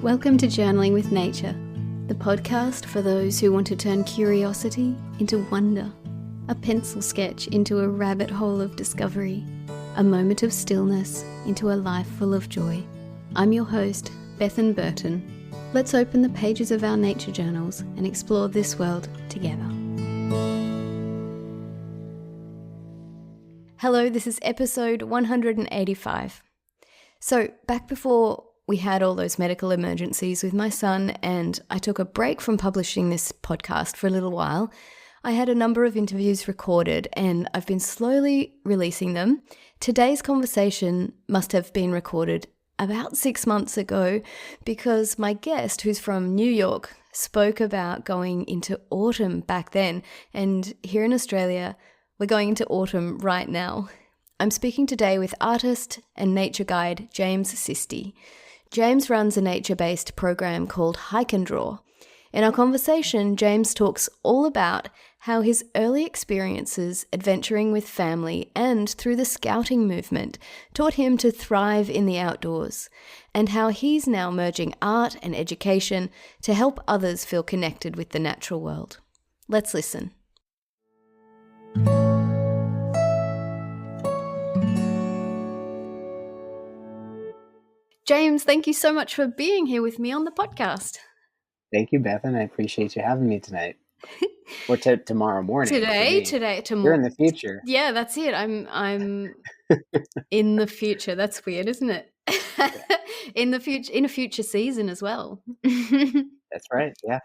Welcome to Journaling with Nature, the podcast for those who want to turn curiosity into wonder, a pencil sketch into a rabbit hole of discovery, a moment of stillness into a life full of joy. I'm your host, Bethan Burton. Let's open the pages of our nature journals and explore this world together. Hello, this is episode 185. So, back before we had all those medical emergencies with my son and I took a break from publishing this podcast for a little while, I had a number of interviews recorded and I've been slowly releasing them. Today's conversation must have been recorded about 6 months ago because my guest, who's from New York, spoke about going into autumn back then, and here in Australia, we're going into autumn right now. I'm speaking today with artist and nature guide James Sisti. James runs a nature-based program called Hike and Draw. In our conversation, James talks all about how his early experiences adventuring with family and through the scouting movement taught him to thrive in the outdoors, and how he's now merging art and education to help others feel connected with the natural world. Let's listen. James, thank you so much for being here with me on the podcast. Thank you, Bethan. I appreciate you having me tonight. Or tomorrow morning. Tomorrow. You're in the future. Yeah, that's it. I'm in the future. That's weird, isn't it? In a future season as well. That's right. Yeah.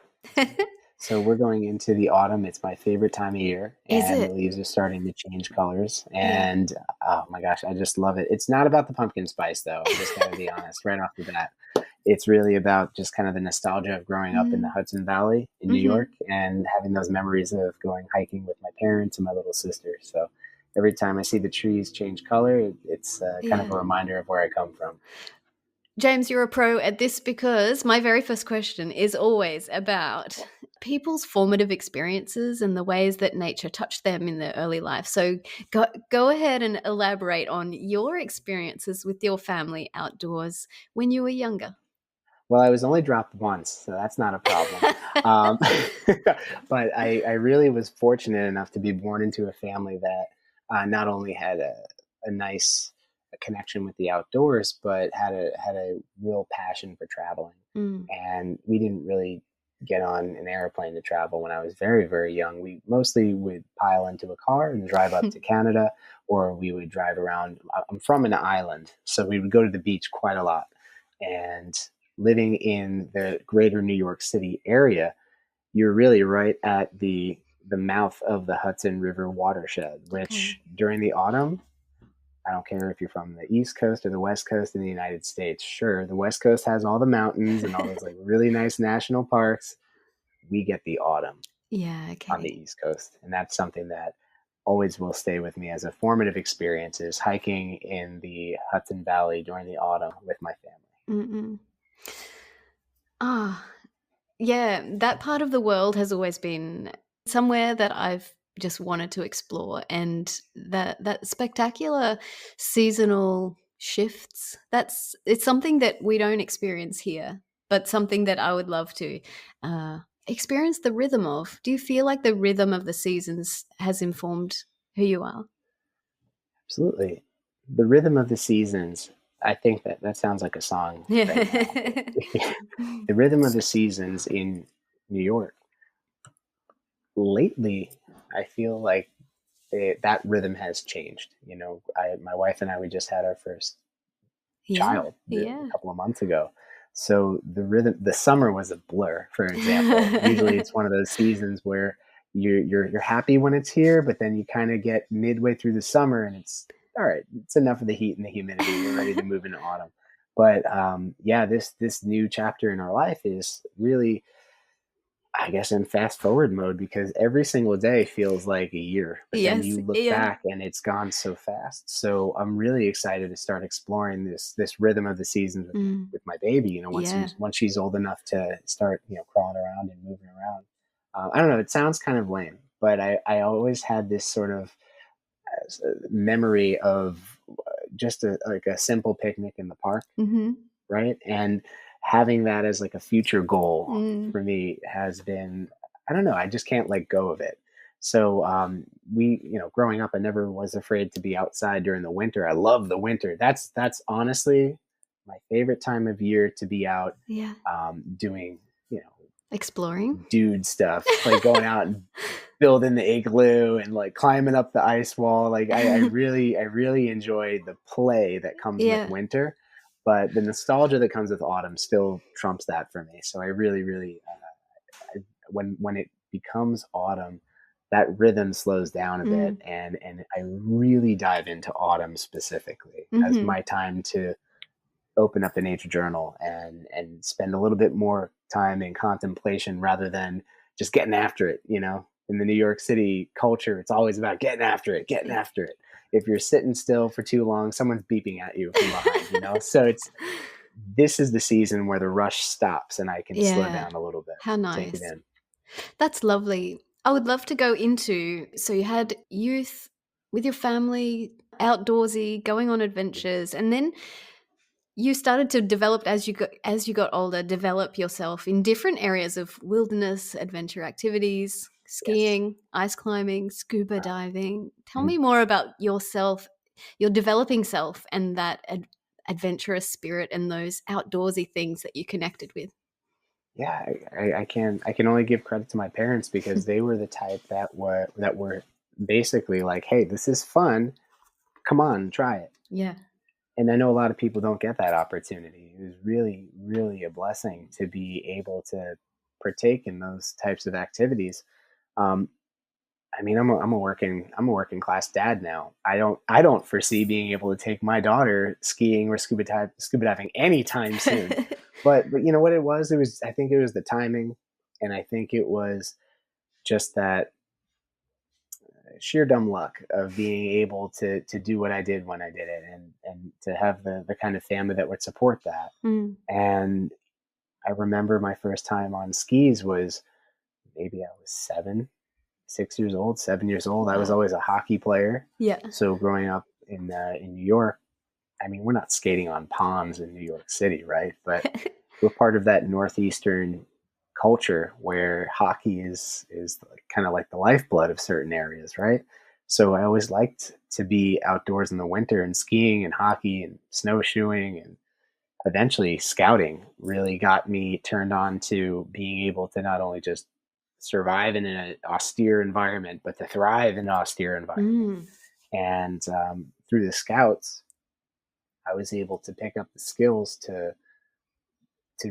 So we're going into the autumn. It's my favorite time of year, and the leaves are starting to change colors. And oh my gosh, I just love it. It's not about the pumpkin spice, though. I just got to be honest, right off the bat. It's really about just kind of the nostalgia of growing up in the Hudson Valley in New York and having those memories of going hiking with my parents and my little sister. So every time I see the trees change color, it's kind of a reminder of where I come from. James, you're a pro at this because my very first question is always about people's formative experiences and the ways that nature touched them in their early life. So go ahead and elaborate on your experiences with your family outdoors when you were younger. Well, I was only dropped once, so that's not a problem. But I really was fortunate enough to be born into a family that not only had a nice connection with the outdoors, but had a real passion for traveling. And we didn't really get on an airplane to travel when I was very, very young. We mostly would pile into a car and drive up to Canada, or we would drive around. I'm from an island, so we would go to the beach quite a lot. And living in the greater New York City area, you're really right at the mouth of the Hudson River watershed, which during the autumn, I don't care if you're from the East Coast or the West Coast in the United States. Sure, the West Coast has all the mountains and all those like really nice national parks. We get the autumn on the East Coast. And that's something that always will stay with me as a formative experience, is hiking in the Hudson Valley during the autumn with my family. Yeah, that part of the world has always been somewhere that I've just wanted to explore, and that spectacular seasonal shifts, it's something that we don't experience here, but something that I would love to experience the rhythm of. Do you feel like the rhythm of the seasons has informed who you are? Absolutely. The rhythm of the seasons, I think that sounds like a song right now. The rhythm of the seasons in New York. Lately, I feel like that rhythm has changed. You know, my wife and I, we just had our first child a couple of months ago. So the summer was a blur, for example. Usually it's one of those seasons where you're happy when it's here, but then you kind of get midway through the summer and it's all right, it's enough of the heat and the humidity. We're ready to move into autumn. But this new chapter in our life is really, I guess, in fast forward mode, because every single day feels like a year, but then you look back and it's gone so fast. So I'm really excited to start exploring this rhythm of the seasons with my baby, you know, once she's old enough to start, you know, crawling around and moving around. I don't know, it sounds kind of lame, but I always had this sort of memory of just a simple picnic in the park. Right. And having that as like a future goal Mm. for me has been, I don't know, I just can't let go of it. So growing up, I never was afraid to be outside during the winter. I love the winter. That's honestly my favorite time of year to be out Yeah. doing, you know, Exploring. dude stuff, like going out and building the igloo and like climbing up the ice wall. Like I really enjoy the play that comes with Yeah. winter, but the nostalgia that comes with autumn still trumps that for me. So I really, really, when it becomes autumn, that rhythm slows down a bit, Mm. and I really dive into autumn specifically as Mm-hmm. my time to open up the nature journal and spend a little bit more time in contemplation rather than just getting after it. In the New York City culture, it's always about getting after it, getting Yeah. after it. If you're sitting still for too long, someone's beeping at you from behind. So this is the season where the rush stops and I can slow Yeah. down a little bit, How take it nice. in. That's lovely. I would love to go into, so you had youth with your family, outdoorsy, going on adventures, and then you started to develop as you got older, develop yourself in different areas of wilderness adventure activities, Yes. skiing, ice climbing, scuba diving. Tell Mhm. me more about yourself, your developing self, and that adventurous spirit and those outdoorsy things that you connected with. Yeah, I can only give credit to my parents because they were the type that were basically like, hey, this is fun. Come on, try it. Yeah. And I know a lot of people don't get that opportunity. It was really, really a blessing to be able to partake in those types of activities. Um, I mean, I'm a working class dad now. I don't foresee being able to take my daughter skiing or scuba diving anytime soon. But you know what it was? I think it was the timing, and I think it was just that sheer dumb luck of being able to do what I did when I did it, and to have the kind of family that would support that. Mm. And I remember my first time on skis was maybe I was 6 years old, 7 years old. I was Wow. always a hockey player. Yeah. So growing up in New York, I mean, we're not skating on ponds in New York City, right? But we're part of that northeastern culture where hockey is kind of like the lifeblood of certain areas, right? So I always liked to be outdoors in the winter, and skiing and hockey and snowshoeing and eventually scouting really got me turned on to being able to not only just survive in an austere environment, but to thrive in an austere environment. Mm. And through the scouts, I was able to pick up the skills to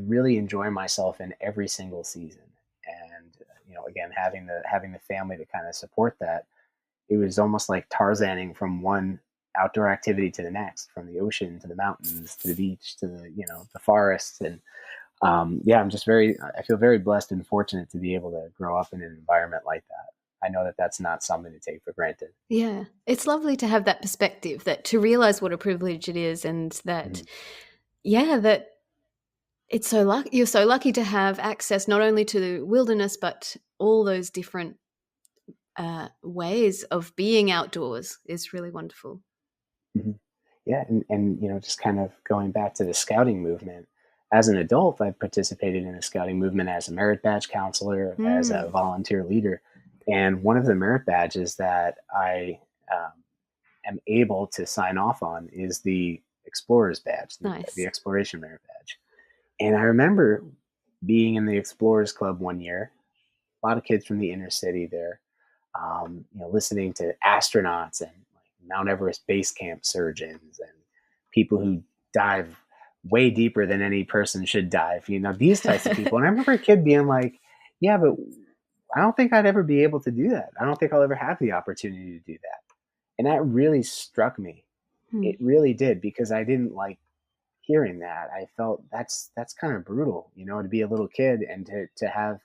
really enjoy myself in every single season. And again, having the family to kind of support that, it was almost like Tarzaning from one outdoor activity to the next, from the ocean to the mountains to the beach to the forests. And yeah, I feel very blessed and fortunate to be able to grow up in an environment like that. I know that that's not something to take for granted. Yeah. It's lovely to have that perspective, that to realize what a privilege it is, and that, Mhm. yeah, that it's so lucky, you're so lucky to have access not only to the wilderness, but all those different ways of being outdoors is really wonderful. Mhm. Yeah, and just kind of going back to the scouting movement. As an adult, I've participated in the scouting movement as a merit badge counselor, as a Mm. volunteer leader, and one of the merit badges that I um, am able to sign off on is the Explorer's badge, the Nice. Exploration Merit badge. And I remember being in the Explorers Club one year, a lot of kids from the inner city there, listening to astronauts and like Mount Everest base camp surgeons and people who dive way deeper than any person should dive, these types of people. And I remember a kid being like, yeah, but I don't think I'd ever be able to do that. I don't think I'll ever have the opportunity to do that. And that really struck me. Hmm. It really did, because I didn't like hearing that. I felt that's kind of brutal, to be a little kid and to have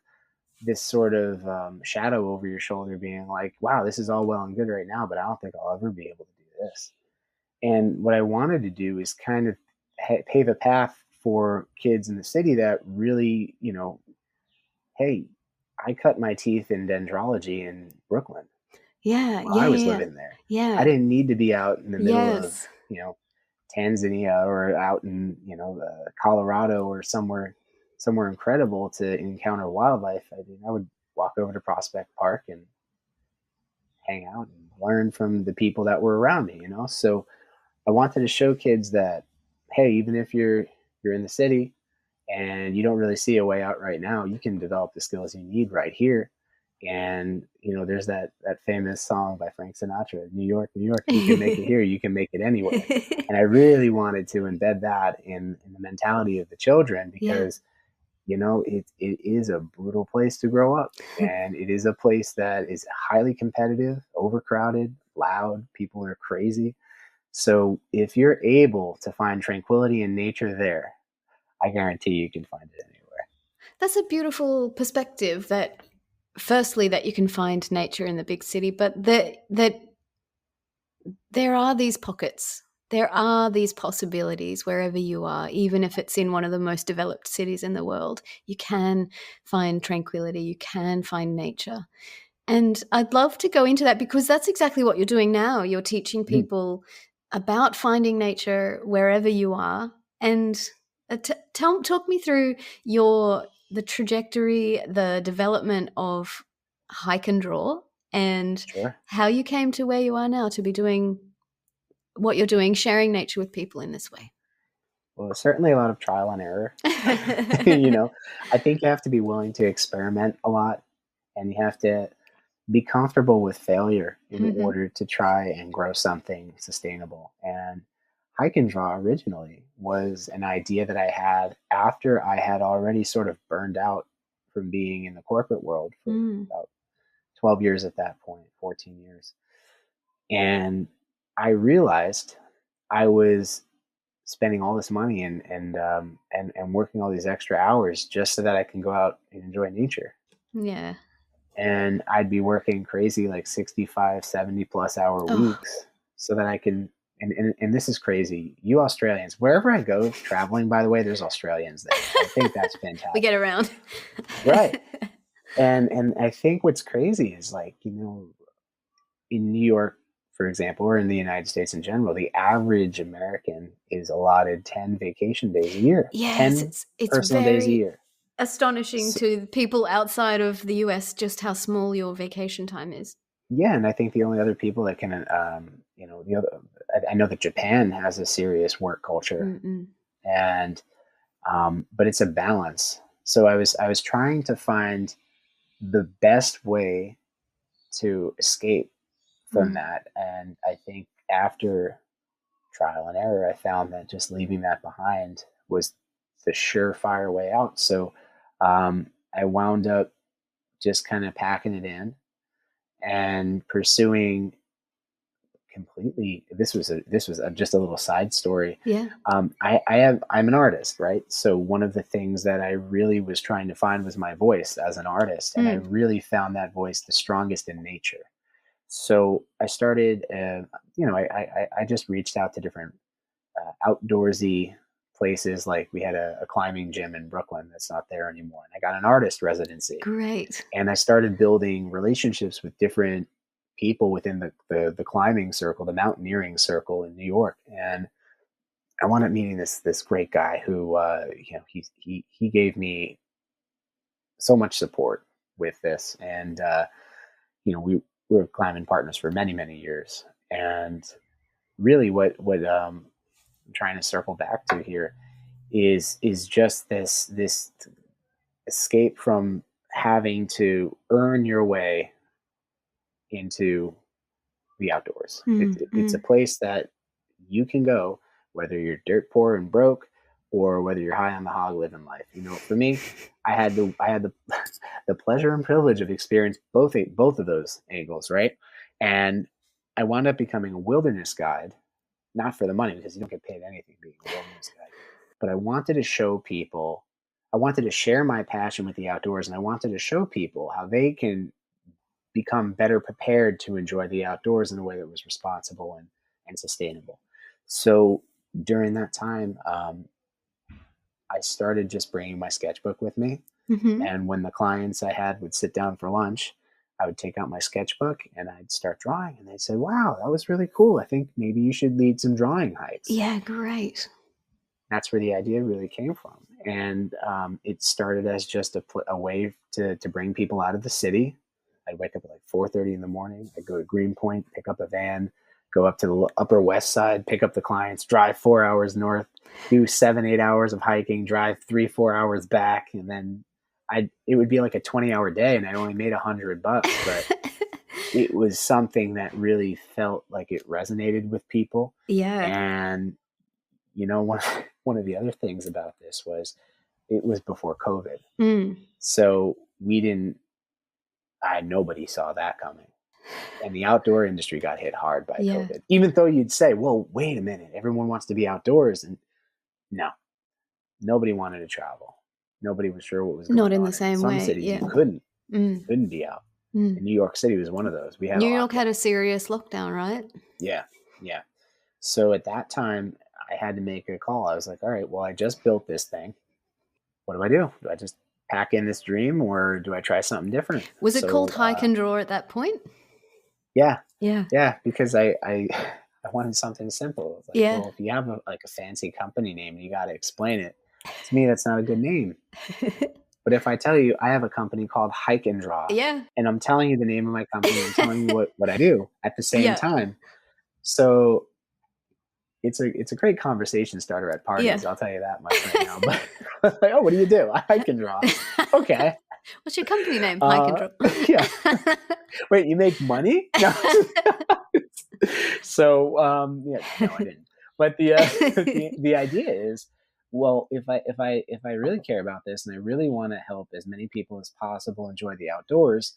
this sort of shadow over your shoulder being like, wow, this is all well and good right now, but I don't think I'll ever be able to do this. And what I wanted to do is kind of pave a path for kids in the city that really, hey, I cut my teeth in dendrology in Brooklyn Yeah, while yeah, I was yeah, living there. I yeah. didn't need to be out in the middle of, Yes. you know, Tanzania or out in, Colorado or somewhere incredible to encounter wildlife, I mean, I would walk over to Prospect Park and hang out and learn from the people that were around me. So I wanted to show kids that, hey, even if you're in the city and you don't really see a way out right now, you can develop the skills you need right here. And there's that famous song by Frank Sinatra, New York, New York, you can make it here, you can make it anywhere. And I really wanted to embed that in the mentality of the children, Yeah. because it is a brutal place to grow up, and it is a place that is highly competitive, overcrowded, loud, people are crazy. So if you're able to find tranquility in nature there, I guarantee you can find it anywhere. That's a beautiful perspective, that firstly that you can find nature in the big city, but that there are these pockets. There are these possibilities wherever you are, even if it's in one of the most developed cities in the world. You can find tranquility, you can find nature. And I'd love to go into that, because that's exactly what you're doing now. You're teaching Mhm. people about finding nature wherever you are. And talk me through the trajectory, the development of Hike and Draw, and Sure. how you came to where you are now to be doing what you're doing, sharing nature with people in this way. Well, certainly a lot of trial and error. you know, I think you have to be willing to experiment a lot, and you have to be comfortable with failure in Mhm. order to try and grow something sustainable. And Hike and Draw originally was an idea that I had after I had already sort of burned out from being in the corporate world for Mm. about 12 years at that point, 14 years. And I realized I was spending all this money and working all these extra hours just so that I can go out and enjoy nature. Yeah. And I'd be working crazy, like 65, 70 plus hour Oh, weeks so that I can. And this is crazy. You Australians, wherever I go traveling, by the way, there's Australians there. I think that's we get fantastic. around. Right. And I think what's crazy is, like, in New York, for example, or in the United States in general, the average American is allotted 10 vacation days a year, Yes, 10 it's personal days a very year. astonishing So, to people outside of the US just how small your vacation time is. yeah, and I think the only other people that can, the other, I know that Japan has a serious work culture, Mm-mm. and but it's a balance. So I was trying to find the best way to escape from Mm. that, and I think after trial and error, I found that just leaving that behind was the surefire way out. So I wound up just kind of packing it in and pursuing completely. Just a little side story. Yeah. I'm an artist, right? So one of the things that I really was trying to find was my voice as an artist, and I Mm. really found that voice the strongest in nature. So I started, I just reached out to different outdoorsy places. Like, we had a climbing gym in Brooklyn that's not there anymore. And I got an artist residency, Great. and I started building relationships with different people within the climbing circle, the mountaineering circle in New York. And I wound up meeting this great guy who, he gave me so much support with this. And, we were climbing partners for many, many years. And really what I'm trying to circle back to here is just this escape from having to earn your way into the outdoors. Mm. It's a Mm. place that you can go whether you're dirt poor and broke, or whether you're high on the hog living life. For me, I had the the pleasure and privilege of experience both of those angles, right? And I wound up becoming a wilderness guide, not for the money, because you don't get paid anything being a wilderness guide. But I wanted to show people, I wanted to share my passion with the outdoors, and I wanted to show people how they can become better prepared to enjoy the outdoors in a way that was responsible and sustainable. So during that time, I started just bringing my sketchbook with me. Mm-hmm. And when the clients I had would sit down for lunch, I would take out my sketchbook and I'd start drawing, and they'd say, "Wow, that was really cool. I think maybe you should lead some drawing hikes." Yeah, great. That's where the idea really came from, and it started as just a way to bring people out of the city. I'd wake up at like 4:30 in the morning. I'd go to Greenpoint, pick up a van, go up to the Upper West Side, pick up the clients, drive 4 hours north, do 7, 8 hours of hiking, drive 3, 4 hours back, and then it would be like a 20-hour day, and I only made $100, but it was something that really felt like it resonated with people. Yeah. And one of the other things about this was it was before COVID, Mm. so nobody saw that coming. And the outdoor industry got hit hard by Yeah. COVID. Even though you'd say, well, wait a minute, everyone wants to be outdoors. And no, nobody wanted to travel. Nobody was sure what was going on. Not in the same some way. cities Yeah. you couldn't Mm. be out. Mm. And New York City was one of those. We had New York had a serious lockdown, right? Yeah. So at that time, I had to make a call. I was like, all right, well, I just built this thing. What do I do? Do I just pack in this dream, or do I try something different? Was it called Hike and Draw at that point? Yeah. Yeah. Because I wanted something simple. Like, Yeah. well, if you have a fancy company name and you got to explain it, to me, that's not a good name. But if I tell you I have a company called Hike and Draw, Yeah. and I'm telling you the name of my company and telling you what I do at the same Yeah. time, so it's a great conversation starter at parties. Yeah. I'll tell you that much right now. But like, oh, what do you do? I hike and draw. Okay. What's your company name? Hike and Draw. Yeah. Wait, you make money? No. So yeah, no, I didn't. But the idea is, well, if I really care about this and I really want to help as many people as possible enjoy the outdoors,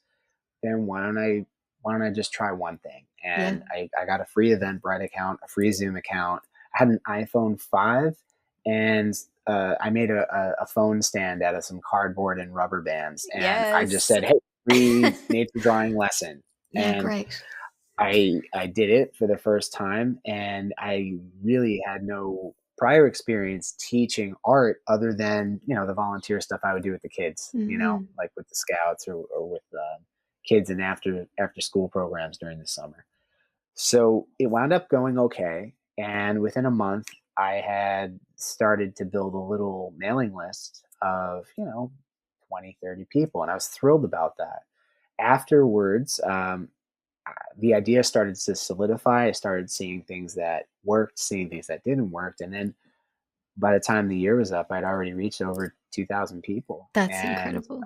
then why don't I just try one thing? And I got a free Eventbrite account, a free Zoom account. I had an iPhone 5, and I made a phone stand out of some cardboard and rubber bands. And I just said, hey, free nature drawing lesson. Yeah, and great. I did it for the first time, and I really had no prior experience teaching art other than, the volunteer stuff I would do with the kids, like with the scouts or with kids and after school programs during the summer. So it wound up going okay. And within a month, I had started to build a little mailing list of, 20, 30 people. And I was thrilled about that. Afterwards, the idea started to solidify. I started seeing things that worked, seeing things that didn't work. And then by the time the year was up, I'd already reached over 2,000 people. That's incredible.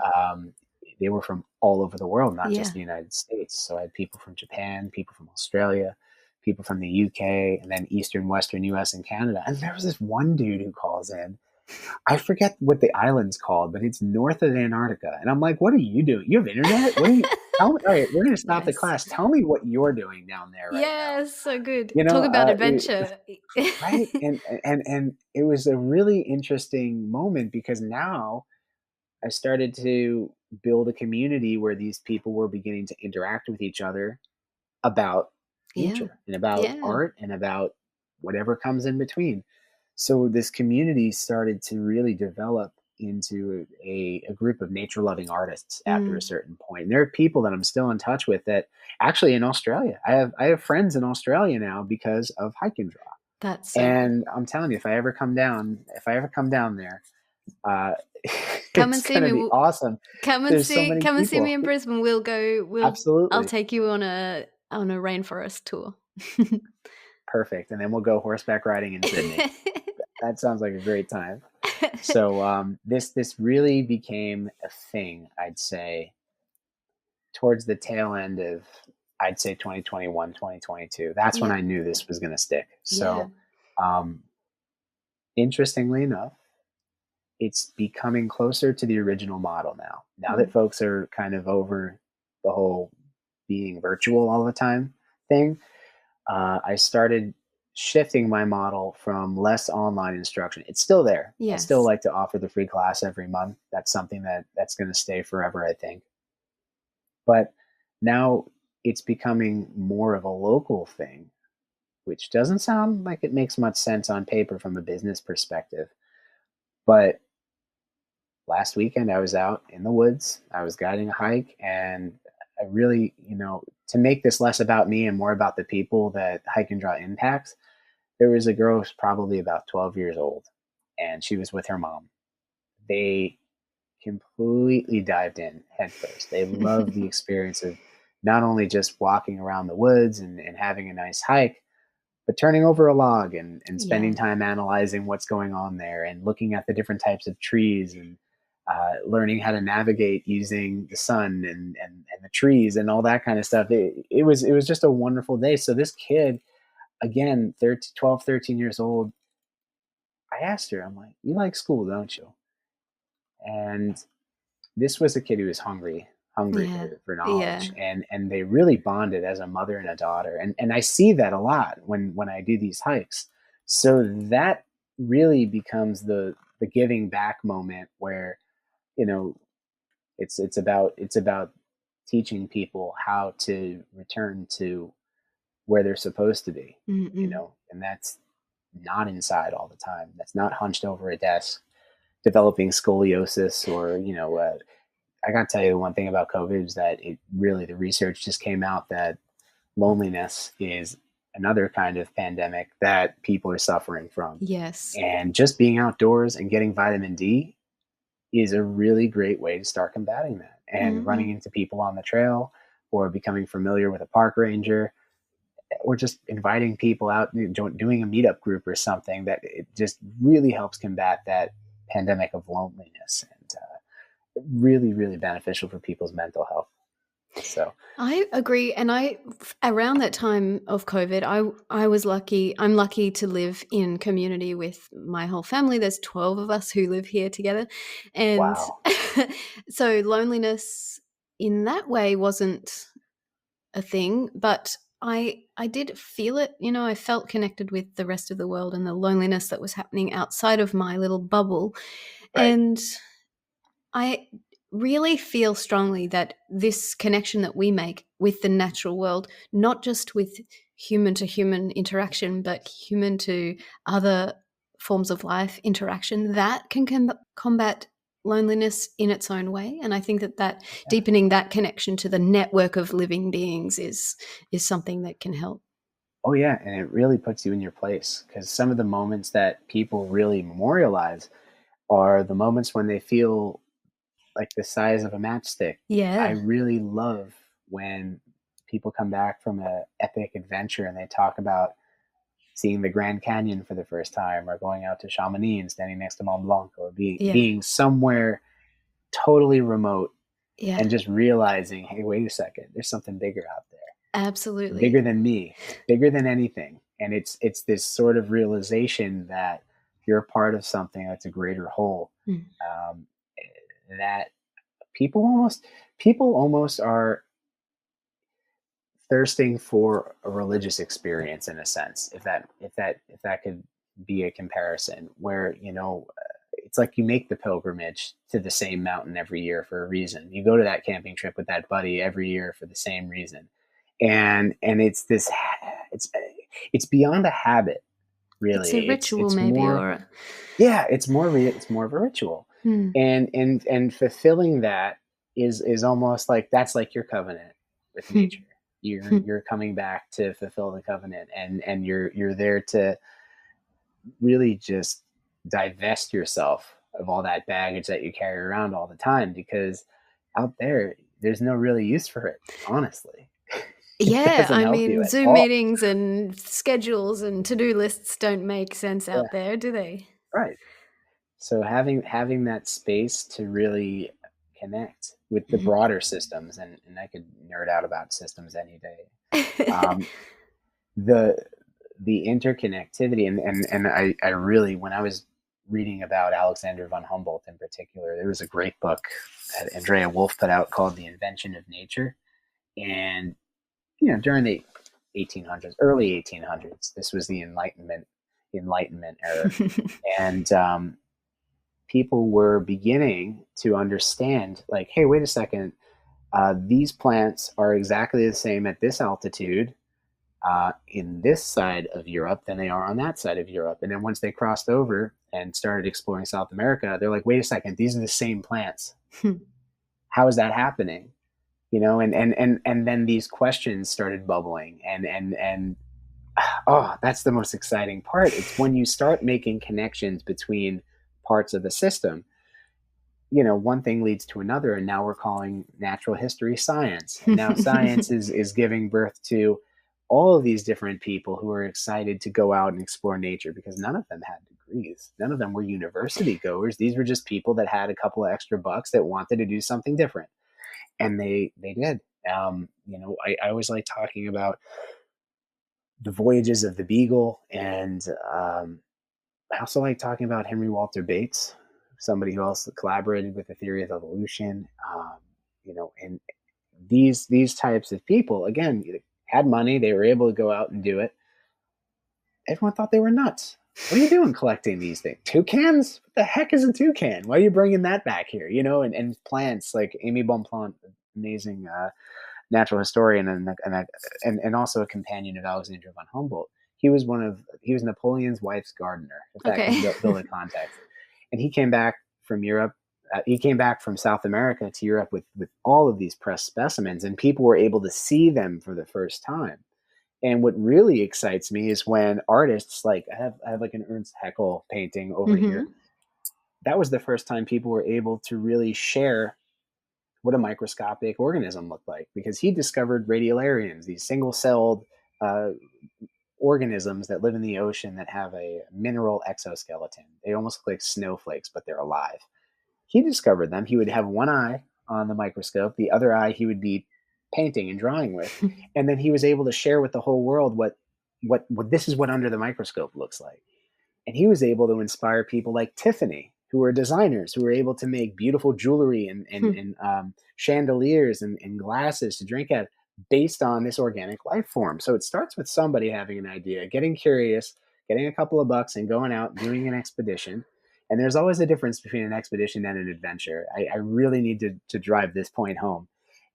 They were from all over the world, not just the United States. So I had people from Japan, people from Australia, people from the UK, and then Eastern, Western US and Canada. And there was this one dude who calls in. I forget what the island's called, but it's north of Antarctica. And I'm like, what are you doing? You have internet? What are you? Tell me, all right, we're going to stop the class. Tell me what you're doing down there right now. Yes, so good. Talk about adventure. Right. And it was a really interesting moment, because now I started to build a community where these people were beginning to interact with each other about nature and about art and about whatever comes in between. So this community started to really develop into a group of nature loving artists after a certain point. And there are people that I'm still in touch with that actually in Australia. I have friends in Australia now because of Hike and Draw. That's so and I'm telling you, if I ever come down there, come and it's see gonna me. be awesome. Come and see me in Brisbane. Absolutely. I'll take you on a rainforest tour. Perfect. And then we'll go horseback riding in Sydney. That sounds like a great time. So this really became a thing, I'd say, towards the tail end of, I'd say 2021, 2022. That's when I knew this was going to stick. So interestingly enough, it's becoming closer to the original model now. Now that folks are kind of over the whole being virtual all the time thing, I started shifting my model from less online instruction. It's still there. Yes. I still like to offer the free class every month. That's something that's going to stay forever, I think. But now it's becoming more of a local thing, which doesn't sound like it makes much sense on paper from a business perspective. But last weekend I was out in the woods. I was guiding a hike, and I really, to make this less about me and more about the people that Hike and Draw impacts, there was a girl who was probably about 12 years old, and she was with her mom. They completely dived in headfirst. They loved the experience of not only just walking around the woods and having a nice hike, but turning over a log and spending Yeah. time analyzing what's going on there and looking at the different types of trees and learning how to navigate using the sun and the trees and all that kind of stuff. It was just a wonderful day. So this kid, again, 13, 12, 13 years old, I asked her, I'm like, you like school, don't you? And this was a kid who was hungry Yeah. for Yeah. knowledge, and they really bonded as a mother and a daughter. And I see that a lot when I do these hikes. So that really becomes the giving back moment where, you know, it's about teaching people how to return to where they're supposed to be, Mm-mm. and that's not inside all the time. That's not hunched over a desk developing scoliosis or, I got to tell you one thing about COVID is that the research just came out that loneliness is another kind of pandemic that people are suffering from. Yes. And just being outdoors and getting vitamin D is a really great way to start combating that. And running Mm-mm. into people on the trail or becoming familiar with a park ranger or just inviting people out, doing a meetup group or something, that it just really helps combat that pandemic of loneliness, and really, really beneficial for people's mental health. So, I agree, and around that time of COVID, I was lucky. I'm lucky to live in community with my whole family. There's 12 of us who live here together, and wow. so loneliness in that way wasn't a thing, but I did feel it. I felt connected with the rest of the world and the loneliness that was happening outside of my little bubble, Right. and I really feel strongly that this connection that we make with the natural world, not just with human to human interaction, but human to other forms of life interaction, that can combat loneliness in its own way. And I think that Yeah. deepening that connection to the network of living beings is something that can help. Oh, yeah. And it really puts you in your place, because some of the moments that people really memorialize are the moments when they feel like the size of a matchstick. I Yeah. really love when people come back from a epic adventure and they talk about seeing the Grand Canyon for the first time, or going out to Chamonix and standing next to Mont Blanc, or Yeah. being somewhere totally remote Yeah. and just realizing, hey, wait a second, there's something bigger out there. It's Absolutely. bigger than me. It's bigger than anything. And it's this sort of realization that you're a part of something that's a greater whole. Mm. Um, that people almost are thirsting for a religious experience, in a sense, if that could be a comparison, where, it's like you make the pilgrimage to the same mountain every year for a reason. You go to that camping trip with that buddy every year for the same reason. And it's it's beyond a habit, It's a really. it's ritual it's maybe, more, or yeah, it's more of a ritual. Hmm. And fulfilling that is almost like that's like your covenant with nature. You're coming back to fulfill the covenant, and you're there to really just divest yourself of all that baggage that you carry around all the time, because out there's no really use for it, honestly. It Yeah, doesn't I help you mean, at Zoom all. meetings and schedules and to-do lists don't make sense Yeah, out there, do they? right. So having that space to really connect with the Mhm. broader systems, and I could nerd out about systems any day. Um, the the interconnectivity, and I really, when I was reading about Alexander von Humboldt in particular, there was a great book that Andrea Wolf put out called The Invention of Nature. And during the 1800s, early 1800s, this was the Enlightenment era, and people were beginning to understand, like, hey, wait a second, these plants are exactly the same at this altitude in this side of Europe than they are on that side of Europe. And then once they crossed over and started exploring South America, they're like, wait a second, these are the same plants. How is that happening? and then these questions started bubbling, and oh, that's the most exciting part. It's when you start making connections between parts of the system. One thing leads to another, and now we're calling natural history science. And now science is giving birth to all of these different people who are excited to go out and explore nature, because none of them had degrees. None of them were university goers. These were just people that had a couple of extra bucks that wanted to do something different. And they did. I always like talking about the voyages of the Beagle, and I also like talking about Henry Walter Bates, somebody who also collaborated with the theory of evolution. And these types of people, again, had money, they were able to go out and do it. Everyone thought they were nuts. What are you doing collecting these things? Toucans? What the heck is a toucan? Why are you bringing that back here? And plants like Amy Bonpland, amazing natural historian, and also a companion of Alexander von Humboldt. He was Napoleon's wife's gardener, if that Okay. can build a context. And he came back from Europe. He came back from South America to Europe with all of these pressed specimens, and people were able to see them for the first time. And what really excites me is when artists, like I have like an Ernst Haeckel painting over here. Hmm. That was the first time people were able to really share what a microscopic organism looked like, because he discovered radiolarians, these single-celled uh, organisms that live in the ocean that have a mineral exoskeleton. They almost look like snowflakes, but they're alive. He discovered them. He would have one eye on the microscope, the other eye he would be painting and drawing with, and then he was able to share with the whole world what this is what under the microscope looks like. And he was able to inspire people like Tiffany, who were designers, who were able to make beautiful jewelry and chandeliers and glasses to drink at, based on this organic life form. So it starts with somebody having an idea, getting curious, getting a couple of bucks, and going out and doing an expedition. And there's always a difference between an expedition and an adventure. I really need to drive this point home.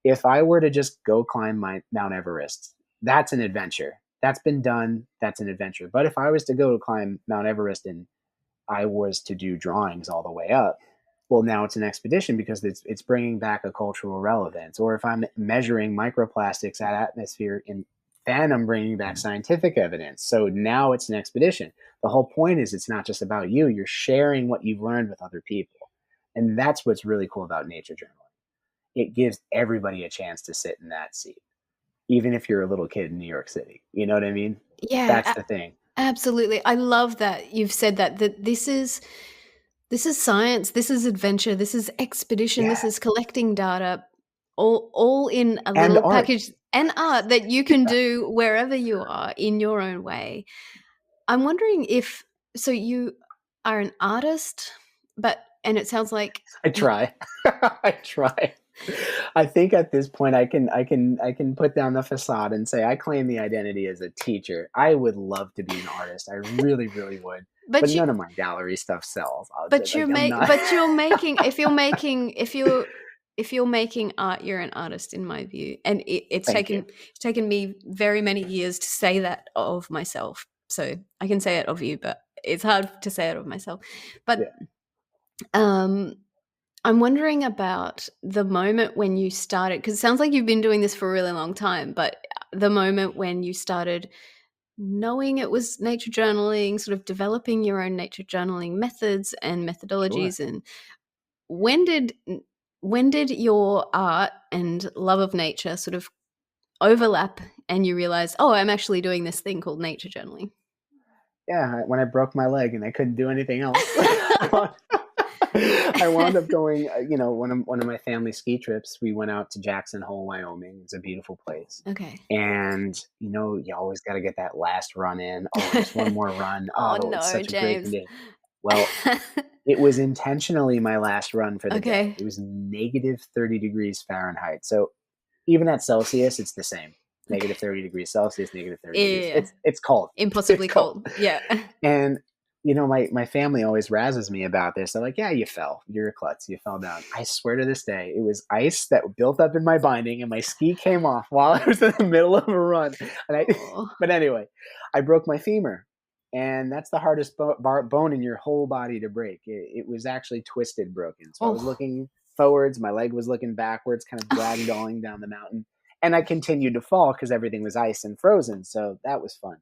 If I were to just go climb Mount Everest, that's an adventure. That's been done. That's an adventure. But if I was to go to climb Mount Everest and I was to do drawings all the way up, well, now it's an expedition because it's bringing back a cultural relevance. Or if I'm measuring microplastics at atmosphere, and then I'm bringing back scientific evidence. So now it's an expedition. The whole point is it's not just about you. You're sharing what you've learned with other people. And that's what's really cool about nature journaling. It gives everybody a chance to sit in that seat, even if you're a little kid in New York City. You know what I mean? That's Yeah, the thing. absolutely. I love that you've said that this is science, this is adventure, this is expedition, Yeah. this is collecting data, all in a And little art. package, and art that you can do wherever you are in your own way. I'm wondering if so you are an artist, and it sounds like I you try. I try. I think at this point I can put down the facade and say I claim the identity as a teacher. I would love to be an artist. I really, really would. But but you none of my gallery stuff sells. but Like I'm not. you're making if you're making art, you're an artist in my view. And Thank you. it's taken me very many years to say that of myself. So I can say it of you, but it's hard to say it of myself. Yeah, But um I'm wondering about the moment when you started, because it sounds like you've been doing this for a really long time, but the moment when you started knowing it was nature journaling, sort of developing your own nature journaling methods and sure. methodologies, and when did when did your art and love of nature sort of overlap and you realize, oh, I'm actually doing this thing called nature journaling? Yeah, when I broke my leg and I couldn't do anything else. I wound up going, one of my family ski trips, we went out to Jackson Hole, Wyoming. It's a beautiful place. Okay. And, you always got to get that last run in. Oh, just one more run. Oh Oh, it's no, such a great James. condition. Well, it was intentionally my last run for the day. Okay. It was negative 30 degrees Fahrenheit. So even at Celsius, it's the same. Negative Okay. 30 degrees Celsius, negative 30 degrees. Yeah. It's cold. It's Impossibly cold. cold. Yeah. And my family always razzes me about this. They're like, "Yeah, you fell. You're a klutz. You fell down." I swear to this day, it was ice that built up in my binding, and my ski came off while I was in the middle of a run. And Oh. but anyway, I broke my femur, and that's the hardest bone in your whole body to break. It was actually twisted broken. So I was Oh. looking forwards. My leg was looking backwards, kind of ragdolling down the mountain. And I continued to fall because everything was ice and frozen. So that was fun.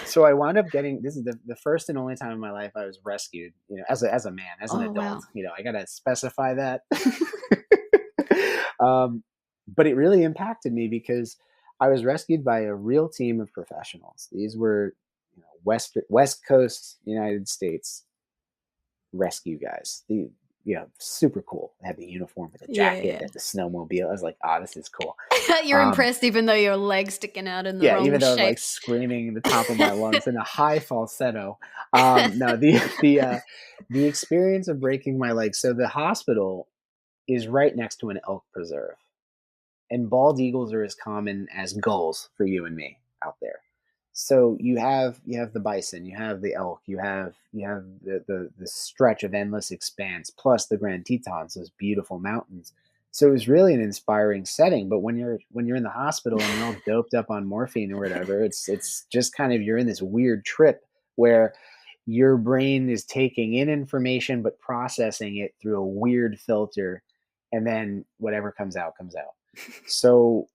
So I wound up getting, this is the first and only time in my life I was rescued, as a man, as an Oh, adult. wow. I got to specify that. But it really impacted me because I was rescued by a real team of professionals. These were West Coast United States rescue guys. Super cool. They had the uniform with the jacket, Yeah. the snowmobile. I was like, this is cool. You're impressed even though your leg's sticking out in the Yeah, wrong even though I'm shape. like screaming the top of my lungs in a high falsetto. No, the experience of breaking my leg. So the hospital is right next to an elk preserve, and bald eagles are as common as gulls for you and me out there. So you have the bison, you have the elk, you have the stretch of endless expanse, plus the Grand Tetons, those beautiful mountains. So it was really an inspiring setting. But when you're in the hospital and you're all doped up on morphine or whatever, it's just kind of, you're in this weird trip where your brain is taking in information but processing it through a weird filter, and then whatever comes out comes out. So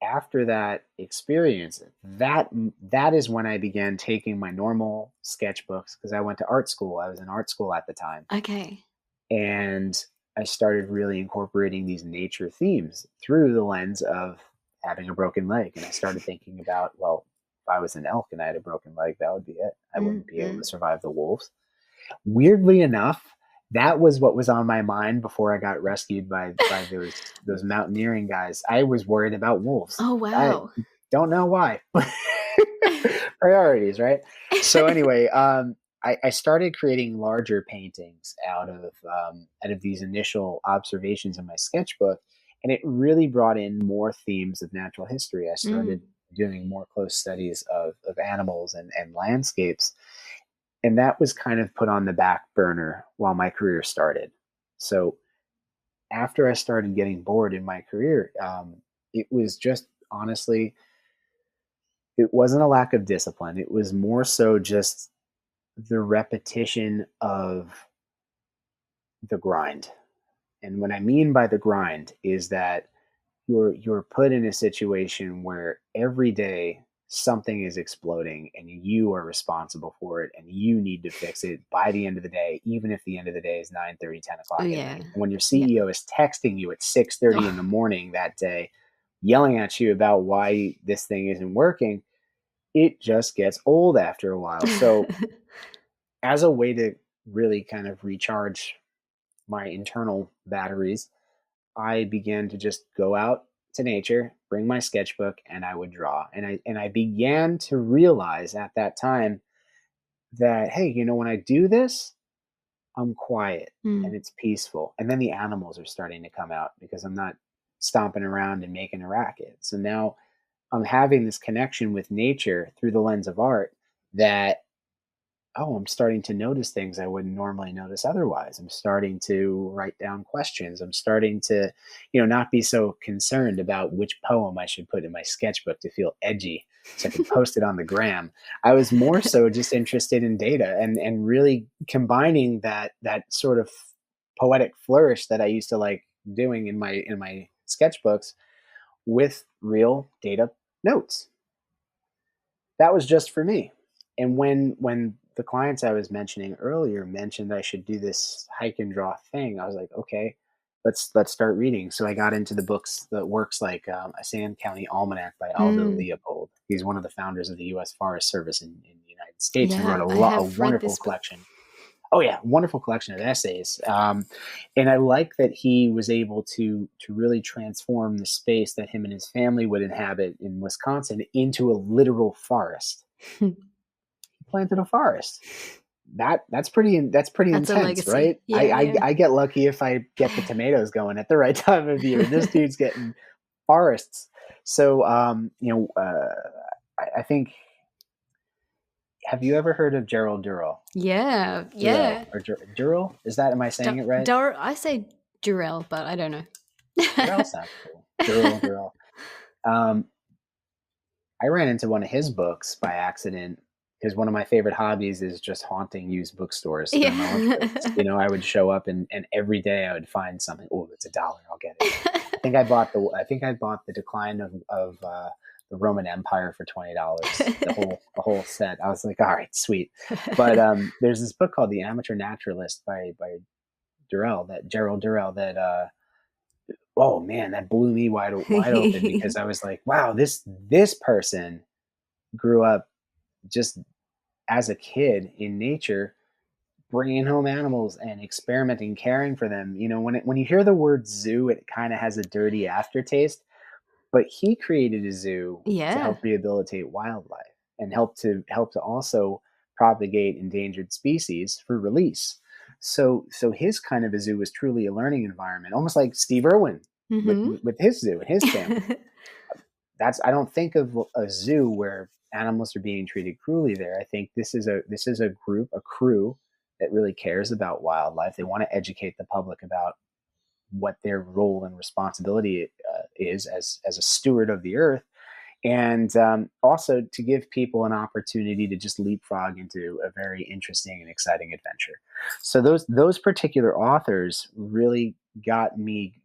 after that experience, that is when I began taking my normal sketchbooks, because I went to art school. I was in art school at the time. Okay. And I started really incorporating these nature themes through the lens of having a broken leg. And I started thinking about, well, if I was an elk and I had a broken leg, that would be it. I wouldn't be able to survive the wolves. Weirdly enough, that was what was on my mind before I got rescued by those mountaineering guys. I was worried about wolves. Oh, wow. I don't know why. Priorities, right? So anyway, I started creating larger paintings out of these initial observations in my sketchbook, and it really brought in more themes of natural history. I started doing more close studies of animals and landscapes. And that was kind of put on the back burner while my career started. So after I started getting bored in my career, it was just, honestly, it wasn't a lack of discipline. It was more so just the repetition of the grind. And what I mean by the grind is that you're put in a situation where every day something is exploding and you are responsible for it, and you need to fix it by the end of the day, even if the end of the day is 9:30, 10 o'clock at night. And when your CEO is texting you at 6:30 in the morning that day, yelling at you about why this thing isn't working, it just gets old after a while. So as a way to really kind of recharge my internal batteries, I began to just go out to nature, bring my sketchbook, and I would draw. And I began to realize at that time that, hey, when I do this, I'm quiet and it's peaceful. And then the animals are starting to come out because I'm not stomping around and making a racket. So now I'm having this connection with nature through the lens of art that, I'm starting to notice things I wouldn't normally notice otherwise. I'm starting to write down questions. I'm starting to, not be so concerned about which poem I should put in my sketchbook to feel edgy so I can post it on the gram. I was more so just interested in data and really combining that sort of poetic flourish that I used to like doing in my sketchbooks with real data notes. That was just for me. And when the clients I was mentioning earlier mentioned I should do this hike and draw thing, I was like, okay, let's start reading. So I got into the works like A Sand County Almanac by Aldo Leopold. He's one of the founders of the U.S. Forest Service in the United States, and wrote a wonderful collection. Oh yeah, wonderful collection of essays. And I like that he was able to really transform the space that him and his family would inhabit in Wisconsin into a literal forest. Planted a forest. That's pretty That's intense, a legacy. right? Yeah. I get lucky if I get the tomatoes going at the right time of year. This dude's getting forests. So I think, have you ever heard of Gerald Durrell? Yeah. Or Durrell? Am I saying it right? I say Durrell, but I don't know. Durrell sounds cool. Durrell. I ran into one of his books by accident because one of my favorite hobbies is just haunting used bookstores during my lunch breaks. Yeah. I would show up and every day I would find something. Oh, it's $1. I'll get it. I think I bought the Decline of the Roman Empire for $20. The whole set. I was like, all right, sweet. But there's this book called The Amateur Naturalist by Gerald Durrell that oh man, that blew me wide open, because I was like, wow, this person grew up just as a kid in nature, bringing home animals and experimenting, caring for them. When you hear the word zoo, it kind of has a dirty aftertaste. But he created a zoo to Yeah. help rehabilitate wildlife and help to also propagate endangered species for release. So his kind of a zoo was truly a learning environment, almost like Steve Irwin with Hmm. with his zoo and his family. That's I don't think of a zoo where animals are being treated cruelly there. I think this is a crew that really cares about wildlife. They want to educate the public about what their role and responsibility is as a steward of the earth, and also to give people an opportunity to just leapfrog into a very interesting and exciting adventure. So those particular authors really got me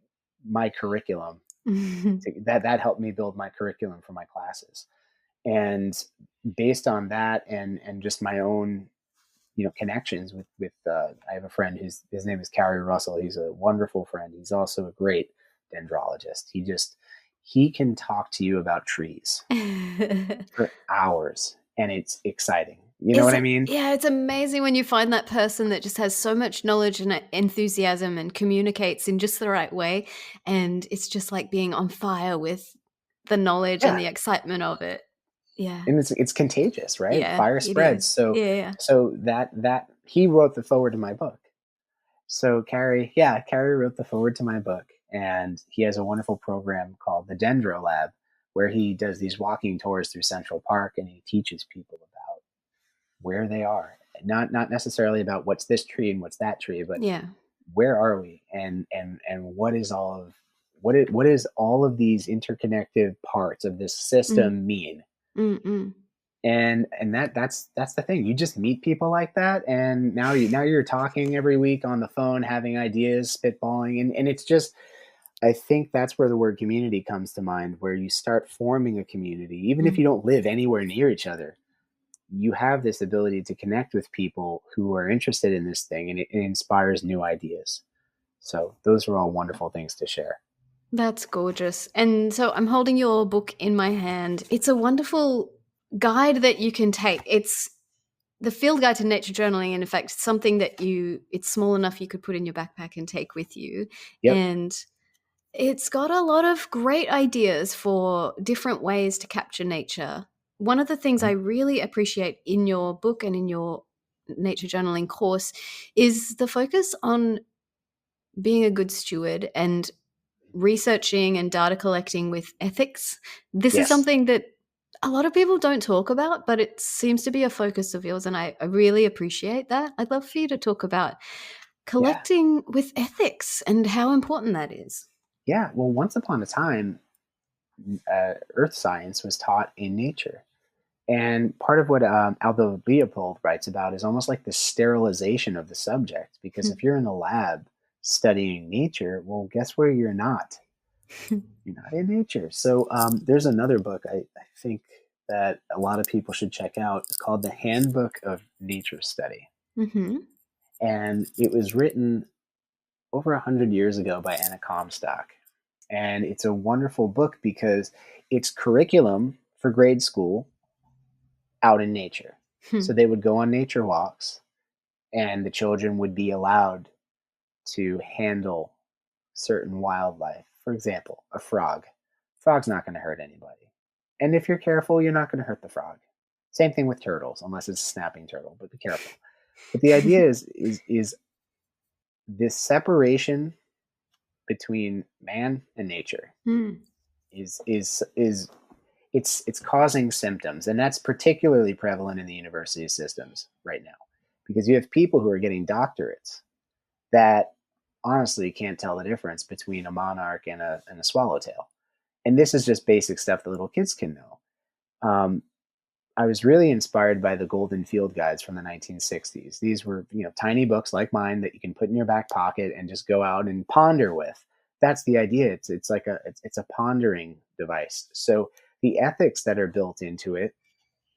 my curriculum. That helped me build my curriculum for my classes, and based on that and just my own connections with I have a friend his name is Carrie Russell. He's a wonderful friend. He's also a great dendrologist. He can talk to you about trees for hours, and it's exciting. You know Is what I it? mean? Yeah, it's amazing when you find that person that just has so much knowledge and enthusiasm and communicates in just the right way, and it's just like being on fire with the knowledge and Yeah, the excitement of it. Yeah. and it's contagious, right? Yeah, Fire it spreads. is. So Yeah, yeah. so that he wrote the forward to my book. So Carrie wrote the forward to my book, and he has a wonderful program called the Dendro Lab, where he does these walking tours through Central Park, and he teaches people about where they are, not necessarily about what's this tree and what's that tree, but Yeah. where are we, and what is all of these interconnected parts of this Mm, system mean? mm, mm. And that's the thing. You just meet people like that, and now you're talking every week on the phone, having ideas, spitballing, and it's just, I think that's where the word community comes to mind, where you start forming a community, even if Mm. you don't live anywhere near each other. You have this ability to connect with people who are interested in this thing, and it inspires new ideas. So those are all wonderful things to share. That's gorgeous. And so I'm holding your book in my hand. It's a wonderful guide that you can take. It's the Field Guide to Nature Journaling, and in fact, something that it's small enough you could put in your backpack and take with you. Yep. And it's got a lot of great ideas for different ways to capture nature. One of the things I really appreciate in your book and in your nature journaling course is the focus on being a good steward and researching and data collecting with ethics. This is Yes. something that a lot of people don't talk about, but it seems to be a focus of yours, and I really appreciate that. I'd love for you to talk about Yeah. collecting with ethics and how important that is. Yeah. Well, once upon a time, earth science was taught in nature. And part of what Aldo Leopold writes about is almost like the sterilization of the subject. Because if you're in a lab studying nature, well, guess where you're not? You're not in nature. So there's another book I think that a lot of people should check out called The Handbook of Nature Study. Mm-hmm. And it was written over 100 years ago by Anna Comstock. And it's a wonderful book because it's curriculum for grade school out in nature. So they would go on nature walks, and the children would be allowed to handle certain wildlife. For example, a frog. Frog's not going to hurt anybody. And if you're careful, you're not going to hurt the frog. Same thing with turtles, unless it's a snapping turtle, but be careful. But the idea is this separation between man and nature Mm. is it's causing symptoms, and that's particularly prevalent in the university systems right now, because you have people who are getting doctorates that honestly can't tell the difference between a monarch and a swallowtail, and this is just basic stuff that little kids can know. I was really inspired by the Golden Field Guides from the 1960s. These were, tiny books like mine that you can put in your back pocket and just go out and ponder with. That's the idea. It's like it's a pondering device. So the ethics that are built into it,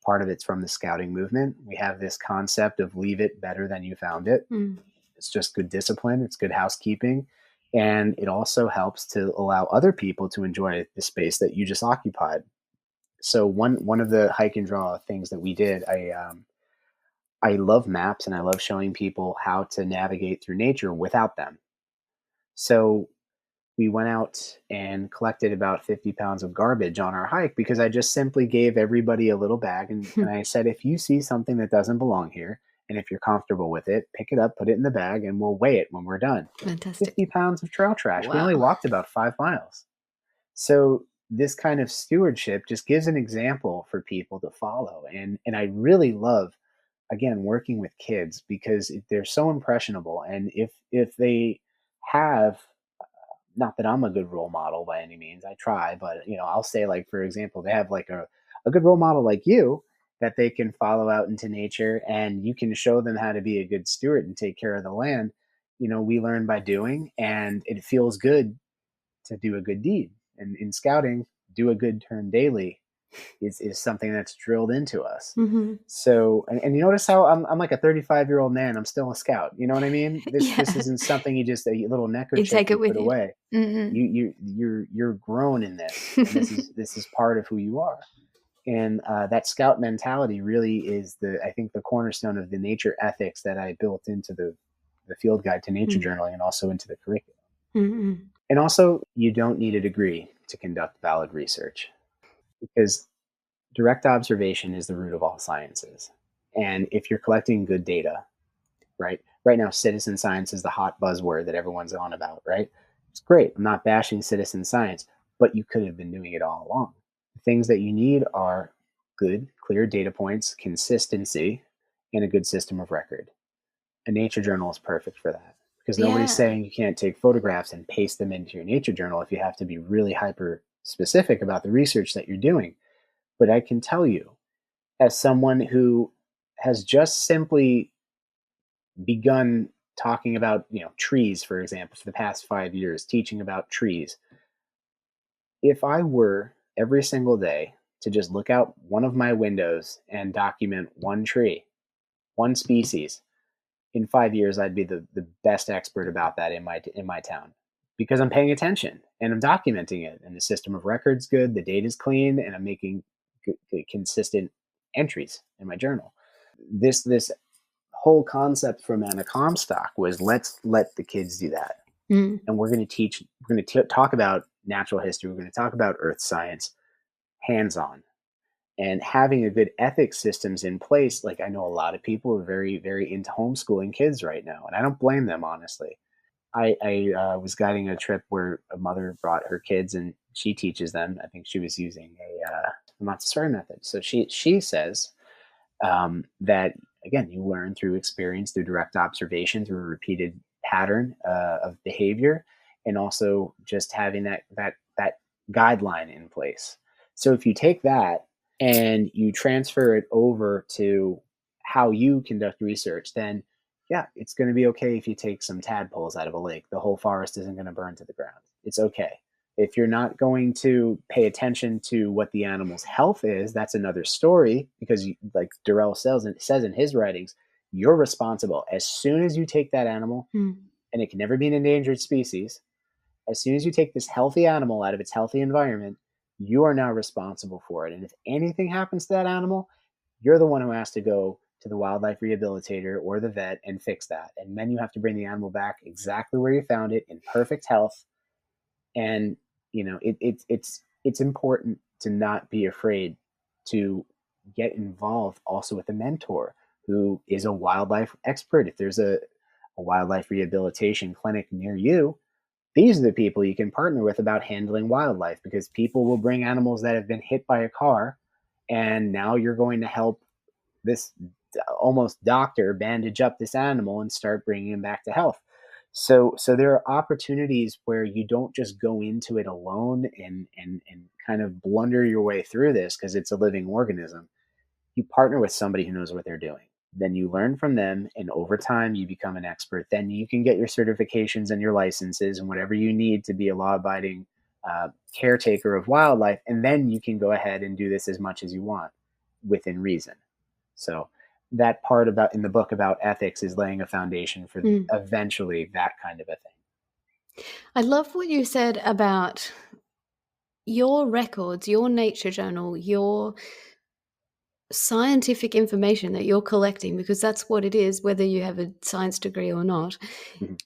part of it's from the scouting movement. We have this concept of leave it better than you found it. Mm. It's just good discipline. It's good housekeeping. And it also helps to allow other people to enjoy the space that you just occupied. So one of the hike and draw things that we did, I love maps and I love showing people how to navigate through nature without them. So we went out and collected about 50 pounds of garbage on our hike because I just simply gave everybody a little bag, and I said, if you see something that doesn't belong here, and if you're comfortable with it, pick it up, put it in the bag, and we'll weigh it when we're done. Fantastic. 50 pounds of trail trash. We only Wow. walked about 5 miles. So this kind of stewardship just gives an example for people to follow. And I really love, again, working with kids because they're so impressionable. And if they have, not that I'm a good role model by any means, I try, but I'll say, like, for example, they have like a good role model like you that they can follow out into nature, and you can show them how to be a good steward and take care of the land. We learn by doing, and it feels good to do a good deed. And in scouting, do a good turn daily is something that's drilled into us. Mm-hmm. So, and you notice how I'm like a 35-year-old man. I'm still a scout. You know what I mean? This Yeah. isn't something you just, a little You neckerchief take you it with put you. away. Mm-hmm. You're grown in this, and this is part of who you are. And that scout mentality really is I think the cornerstone of the nature ethics that I built into the field guide to nature journaling and also into the curriculum. Mm-hmm. And also, you don't need a degree to conduct valid research because direct observation is the root of all sciences. And if you're collecting good data, right? Right now, citizen science is the hot buzzword that everyone's on about, right? It's great. I'm not bashing citizen science, but you could have been doing it all along. The things that you need are good, clear data points, consistency, and a good system of record. A nature journal is perfect for that because nobody's Yeah. saying you can't take photographs and paste them into your nature journal if you have to be really hyper specific about the research that you're doing. But I can tell you, as someone who has just simply begun talking about trees, for example, for the past 5 years, teaching about trees, if I were every single day to just look out one of my windows and document one tree, one species, in 5 years I'd be the best expert about that in my town because I'm paying attention and I'm documenting it, and the system of records good, the data's clean, and I'm making consistent entries in my journal. This whole concept from Anna Comstock was, let's let the kids do that, Mm. and we're going to talk about natural history, we're going to talk about earth science hands on, and having a good ethics systems in place. Like, I know a lot of people are very, very into homeschooling kids right now, and I don't blame them, honestly. I was guiding a trip where a mother brought her kids and she teaches them. I think she was using a Montessori method. So she says that, again, you learn through experience, through direct observation, through a repeated pattern of behavior, and also just having that guideline in place. So if you take that and you transfer it over to how you conduct research, then yeah, it's going to be okay if you take some tadpoles out of a lake. The whole forest isn't going to burn to the ground. It's okay. If you're not going to pay attention to what the animal's health is, that's another story, because, like Durrell says in his writings, you're responsible. As soon as you take that animal, Mm. and it can never be an endangered species, as soon as you take this healthy animal out of its healthy environment, you are now responsible for it. And if anything happens to that animal, you're the one who has to go to the wildlife rehabilitator or the vet and fix that. And then you have to bring the animal back exactly where you found it, in perfect health. And it's important to not be afraid to get involved also with a mentor who is a wildlife expert. If there's a wildlife rehabilitation clinic near you, these are the people you can partner with about handling wildlife, because people will bring animals that have been hit by a car, and now you're going to help this almost doctor bandage up this animal and start bringing him back to health. So there are opportunities where you don't just go into it alone and kind of blunder your way through this because it's a living organism. you partner with somebody who knows what they're doing. Then you learn from them, and over time, you become an expert. Then you can get your certifications and your licenses and whatever you need to be a law abiding caretaker of wildlife. And then you can go ahead and do this as much as you want within reason. So, that part about in the book about ethics is laying a foundation for Mm. eventually that kind of a thing. I love what you said about your records, your nature journal, your scientific information that you're collecting, because that's what it is, whether you have a science degree or not. Mhm.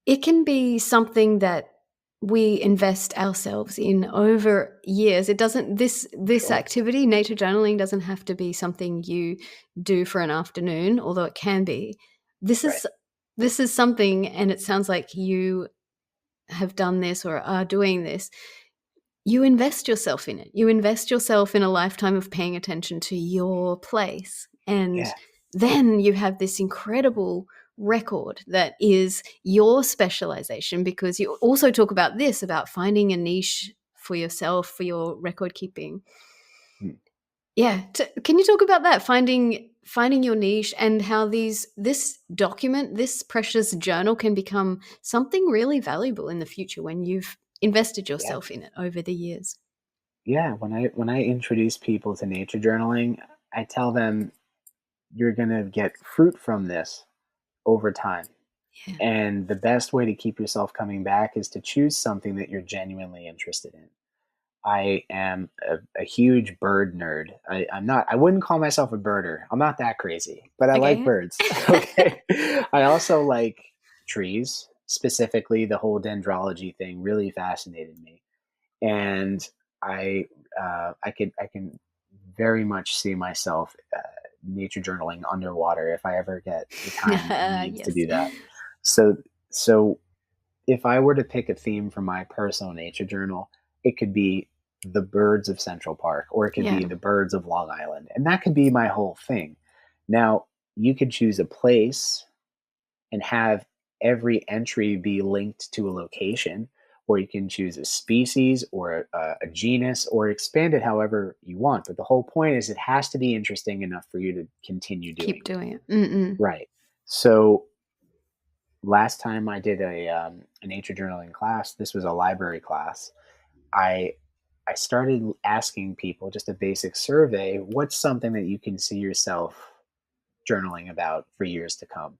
It can be something that we invest ourselves in over years. It doesn't, this Sure. activity, nature journaling, doesn't have to be something you do for an afternoon, although it can be. This Right. is this is something, and it sounds like you have done this or are doing this. You invest yourself in it. You invest yourself in a lifetime of paying attention to your place. And Yeah. then you have this incredible record that is your specialization, because you also talk about this, about finding a niche for yourself, for your record keeping. Mm. Yeah. Can you talk about that? Finding your niche, and how this document, this precious journal, can become something really valuable in the future when you've invested Yeah. yourself in it over the years. Yeah. When I introduce people to nature journaling, I tell them you're gonna get fruit from this over time. Yeah. And the best way to keep yourself coming back is to choose something that you're genuinely interested in. I am a huge bird nerd. I wouldn't call myself a birder. I'm not that crazy, but I like Okay. birds. Okay. I also like trees, specifically the whole dendrology thing really fascinated me. And I can very much see myself nature journaling underwater if I ever get the time and means to Yes. do that. So so if I were to pick a theme for my personal nature journal, it could be the birds of Central Park, or it could Yeah. be the birds of Long Island, and that could be my whole thing. Now, you could choose a place and have every entry be linked to a location, or you can choose a species or a genus, or expand it however you want. But the whole point is it has to be interesting enough for you to continue doing Keep it. doing it. Mm-mm. Right. So last time I did a nature journaling class, this was a library class. I I started asking people just a basic survey. What's something that you can see yourself journaling about for years to come?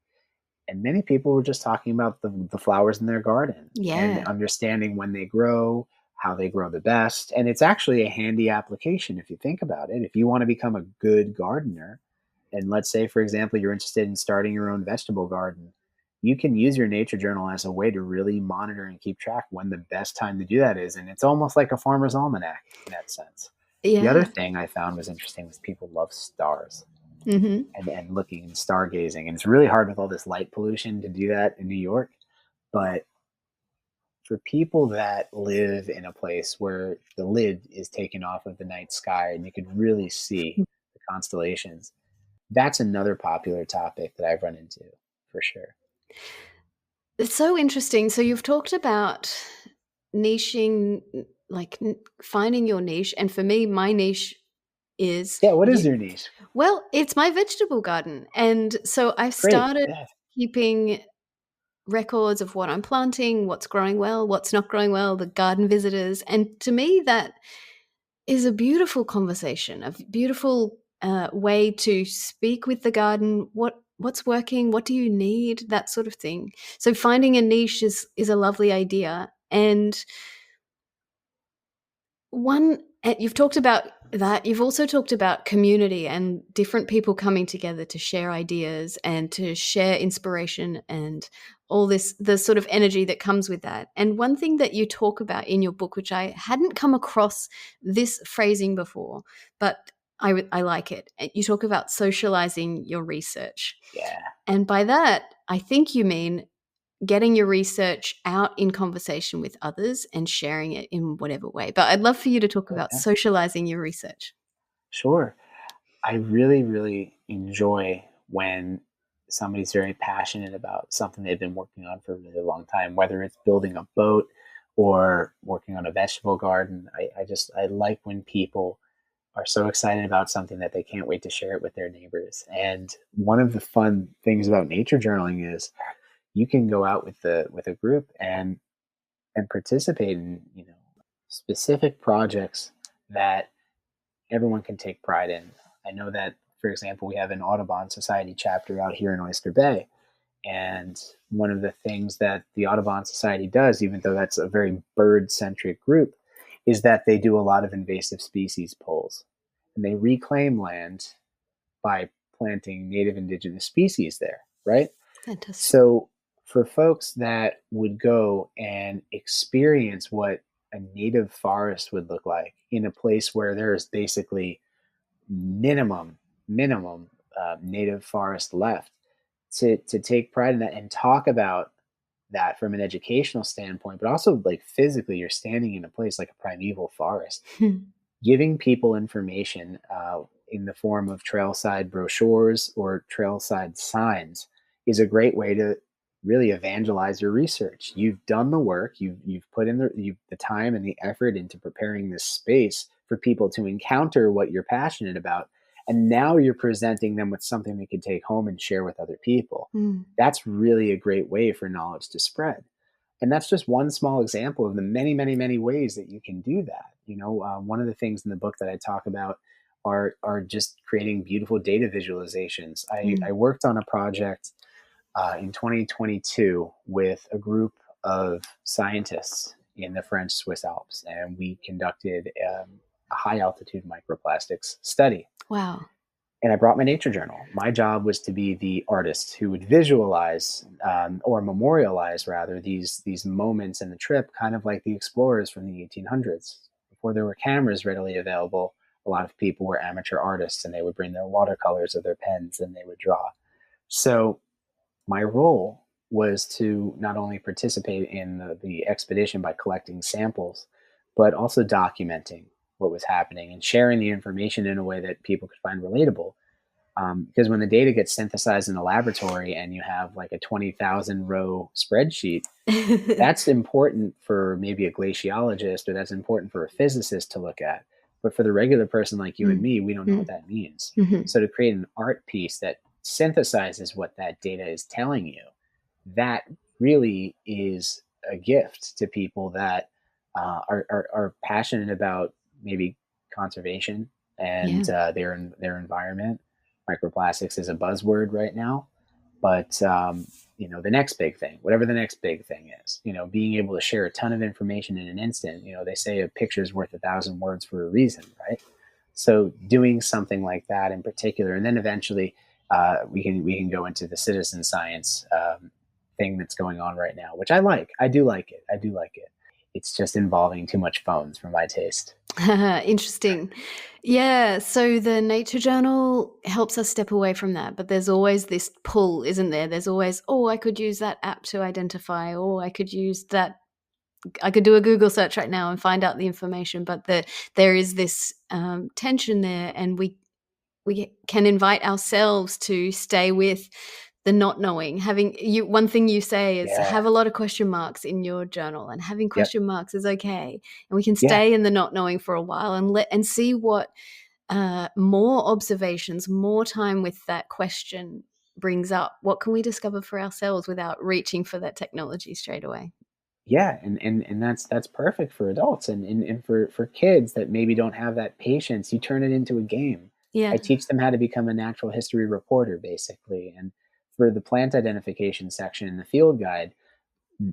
And many people were just talking about the flowers in their garden and Yeah. understanding when they grow, how they grow the best. And it's actually a handy application if you think about it. If you want to become a good gardener, and let's say, for example, you're interested in starting your own vegetable garden, you can use your nature journal as a way to really monitor and keep track when the best time to do that is. And it's almost like a farmer's almanac in that sense. The other Yeah. thing I found was interesting was people love stars Mm-hmm. and looking and stargazing. And it's really hard with all this light pollution to do that in New York. But for people that live in a place where the lid is taken off of the night sky and you could really see the constellations, that's another popular topic that I've run into for sure. It's so interesting. So you've talked about niching, like finding your niche. And for me, my niche is Yeah, what is you. your niche? Well, it's my vegetable garden. And so I've Great. started Yeah. keeping records of what I'm planting, what's growing well, what's not growing well, the garden visitors. And to me, that is a beautiful conversation, a beautiful way to speak with the garden. What's working? What do you need? That sort of thing. So finding a niche is a lovely idea. And you've talked about that. You've also talked about community and different people coming together to share ideas and to share inspiration and all this, the sort of energy that comes with that. And one thing that you talk about in your book, which I hadn't come across this phrasing before, but I like it. You talk about socializing your research. Yeah. And by that, I think you mean getting your research out in conversation with others and sharing it in whatever way. But I'd love for you to talk Oh, about yeah. socializing your research. Sure. I really, really enjoy when somebody's very passionate about something they've been working on for a really long time, whether it's building a boat or working on a vegetable garden. I like when people are so excited about something that they can't wait to share it with their neighbors. And one of the fun things about nature journaling is you can go out with a group and participate in, specific projects that everyone can take pride in. I know that, for example, we have an Audubon Society chapter out here in Oyster Bay. And one of the things that the Audubon Society does, even though that's a very bird-centric group, is that they do a lot of invasive species polls. And they reclaim land by planting native indigenous species there, right? Fantastic. So for folks that would go and experience what a native forest would look like in a place where there is basically minimum native forest left, to take pride in that and talk about that from an educational standpoint, but also like physically, you're standing in a place like a primeval forest, giving people information in the form of trailside brochures or trailside signs is a great way to really evangelize your research. You've done the work, you've put in the time and the effort into preparing this space for people to encounter what you're passionate about. And now you're presenting them with something they can take home and share with other people. That's really a great way for knowledge to spread. And that's just one small example of the many, many, many ways that you can do that. One of the things in the book that I talk about are just creating beautiful data visualizations. I worked on a project in 2022 with a group of scientists in the French Swiss Alps, and we conducted a high altitude microplastics study. Wow. And I brought my nature journal. My job was to be the artist who would visualize or memorialize, rather, these moments in the trip, kind of like the explorers from the 1800s. Before there were cameras readily available, a lot of people were amateur artists, and they would bring their watercolors or their pens and they would draw. So my role was to not only participate in the expedition by collecting samples, but also documenting what was happening and sharing the information in a way that people could find relatable. Because when the data gets synthesized in a laboratory and you have like a 20,000 row spreadsheet, that's important for maybe a glaciologist, or that's important for a physicist to look at. But for the regular person like you and me, we don't know what that means. So to create an art piece that synthesizes what that data is telling you, that really is a gift to people that are passionate about maybe conservation and their environment. Microplastics is a buzzword right now, but the next big thing, whatever the next big thing is, being able to share a ton of information in an instant. They say a picture is worth 1,000 words for a reason, right? So doing something like that in particular, and then eventually we can go into the citizen science thing that's going on right now, which I like. I do like it. It's just involving too much phones for my taste. Interesting. Yeah. So the nature journal helps us step away from that, but there's always this pull, isn't there? There's always, I could use that app to identify, or I could use that. I could do a Google search right now and find out the information, but there is this tension there, and we can invite ourselves to stay with the not knowing. One thing you say is have a lot of question marks in your journal, and having question marks is okay. And we can stay in the not knowing for a while and see what more observations, more time with that question brings up. What can we discover for ourselves without reaching for that technology straight away? Yeah, and that's perfect for adults, and for kids that maybe don't have that patience. You turn it into a game. Yeah. I teach them how to become a natural history reporter, basically. And for the plant identification section in the field guide,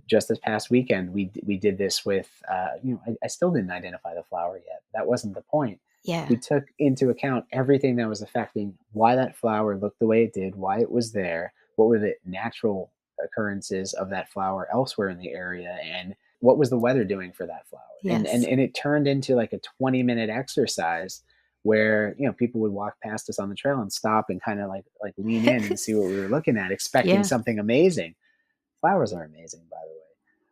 just this past weekend, we did this with, I still didn't identify the flower yet. That wasn't the point. Yeah. We took into account everything that was affecting why that flower looked the way it did, why it was there, what were the natural occurrences of that flower elsewhere in the area, and what was the weather doing for that flower. Yes. And it turned into like a 20-minute exercise where people would walk past us on the trail and stop and kind of like lean in and see what we were looking at, expecting something amazing. Flowers are amazing, by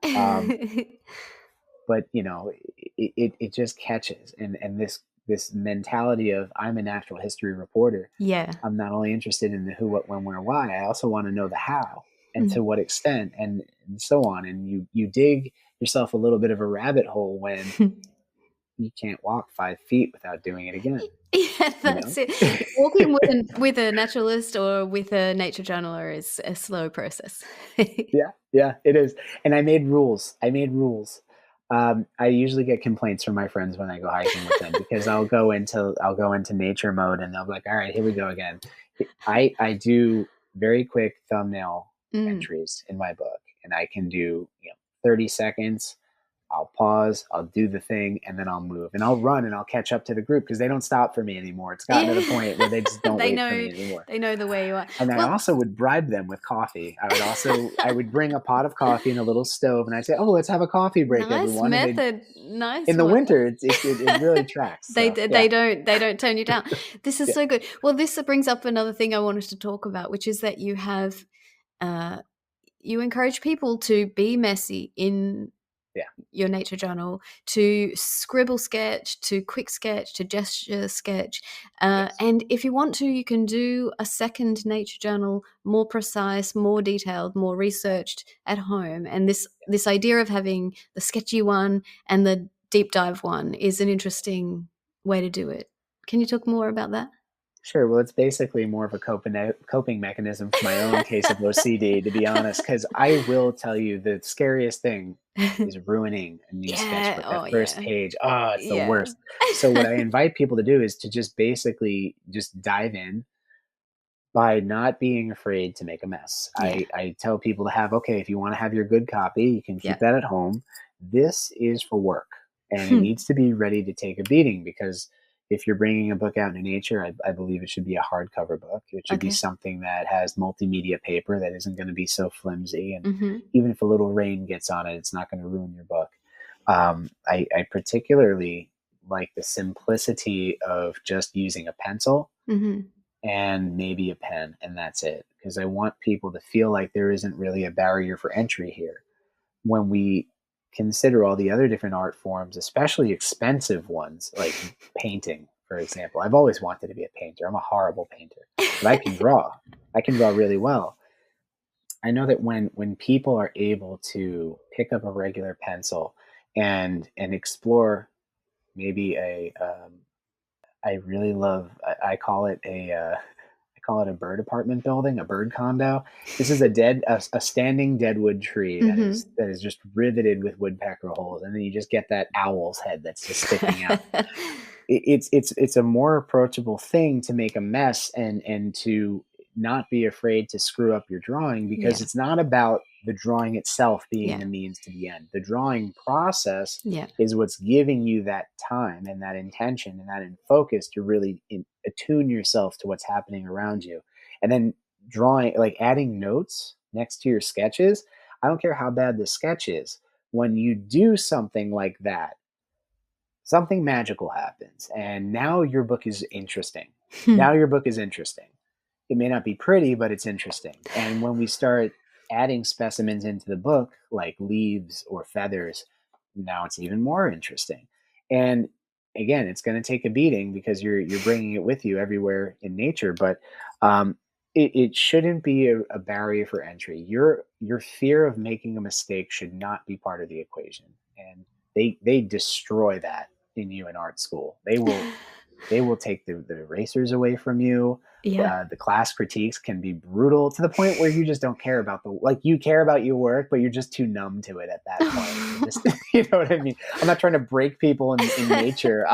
the way. But it just catches, and this mentality of, I'm a natural history reporter. Yeah. I'm not only interested in the who, what, when, where, why. I also want to know the how and to what extent, and so on. And you dig yourself a little bit of a rabbit hole when you can't walk 5 feet without doing it again, Yeah, you that's know? it. Walking with a naturalist or with a nature journaler is a slow process. Yeah, yeah, it is. And I made rules. I made rules. I usually get complaints from my friends when I go hiking with them because I'll go into nature mode and they'll be like, "All right, here we go again." I do very quick thumbnail Mm. entries in my book, and I can do 30 seconds. I'll pause, I'll do the thing, and then I'll move. And I'll run and I'll catch up to the group because they don't stop for me anymore. It's gotten to the Yeah. point where they just don't They wait for know me anymore. they know the way you are. And I Well, also would bribe them with coffee. I would bring a pot of coffee and a little stove, and I'd say, "Oh, let's have a coffee break, nice everyone." And they, method. Nice in the one. winter, it really tracks. They So d yeah, they don't turn you down. This is yeah, so good. Well, this brings up another thing I wanted to talk about, which is that you have, uh, you encourage people to be messy in yeah, your nature journal, to scribble sketch, to quick sketch, to gesture sketch. yes, And if you want to, you can do a second nature journal, more precise, more detailed, more researched at home. And this idea of having the sketchy one and the deep dive one is an interesting way to do it. Can you talk more about that? sure. Well, it's basically more of a coping mechanism for my own case of OCD, to be honest. Because I will tell you, the scariest thing is ruining a new Yeah. sketchbook. That Oh, first yeah. page, oh, it's the Yeah. worst. So what I invite people to do is to just basically just dive in by not being afraid to make a mess. Yeah. I tell people to have, okay, if you want to have your good copy, you can Yeah. keep that at home. This is for work and it Hmm. needs to be ready to take a beating because if you're bringing a book out into nature, I believe it should be a hardcover book. It should be Okay. something that has multimedia paper that isn't going to be so flimsy. And Hmm. even if a little rain gets on it, it's not going to ruin your book. I particularly like the simplicity of just using a pencil Hmm. and maybe a pen, and that's it. Because I want people to feel like there isn't really a barrier for entry here. When we consider all the other different art forms, especially expensive ones like painting, for example, I've always wanted to be a painter. I'm a horrible painter, but I can draw. I can draw really well. I know that when people are able to pick up a regular pencil and explore maybe I really love. I call it I call it a bird apartment building, a bird condo. This is a standing deadwood tree Hmm. that is just riveted with woodpecker holes, and then you just get that owl's head that's just sticking out. It's a more approachable thing to make a mess and to not be afraid to screw up your drawing because Yeah. it's not about the drawing itself being Yeah. the means to the end. The drawing process Yeah. is what's giving you that time and that intention and that in focus to really attune yourself to what's happening around you. And then drawing, like adding notes next to your sketches. I don't care how bad the sketch is. When you do something like that, something magical happens. And now your book is interesting. Now your book is interesting. It may not be pretty, but it's interesting. And when we start adding specimens into the book, like leaves or feathers, now it's even more interesting. And again, it's going to take a beating because you're bringing it with you everywhere in nature. But it shouldn't be a barrier for entry. Your fear of making a mistake should not be part of the equation. And they destroy that in you in art school. They will take the erasers away from you. Yeah. The class critiques can be brutal to the point where you just don't care about you care about your work, but you're just too numb to it at that point. You just, you know what I mean? I'm not trying to break people in nature.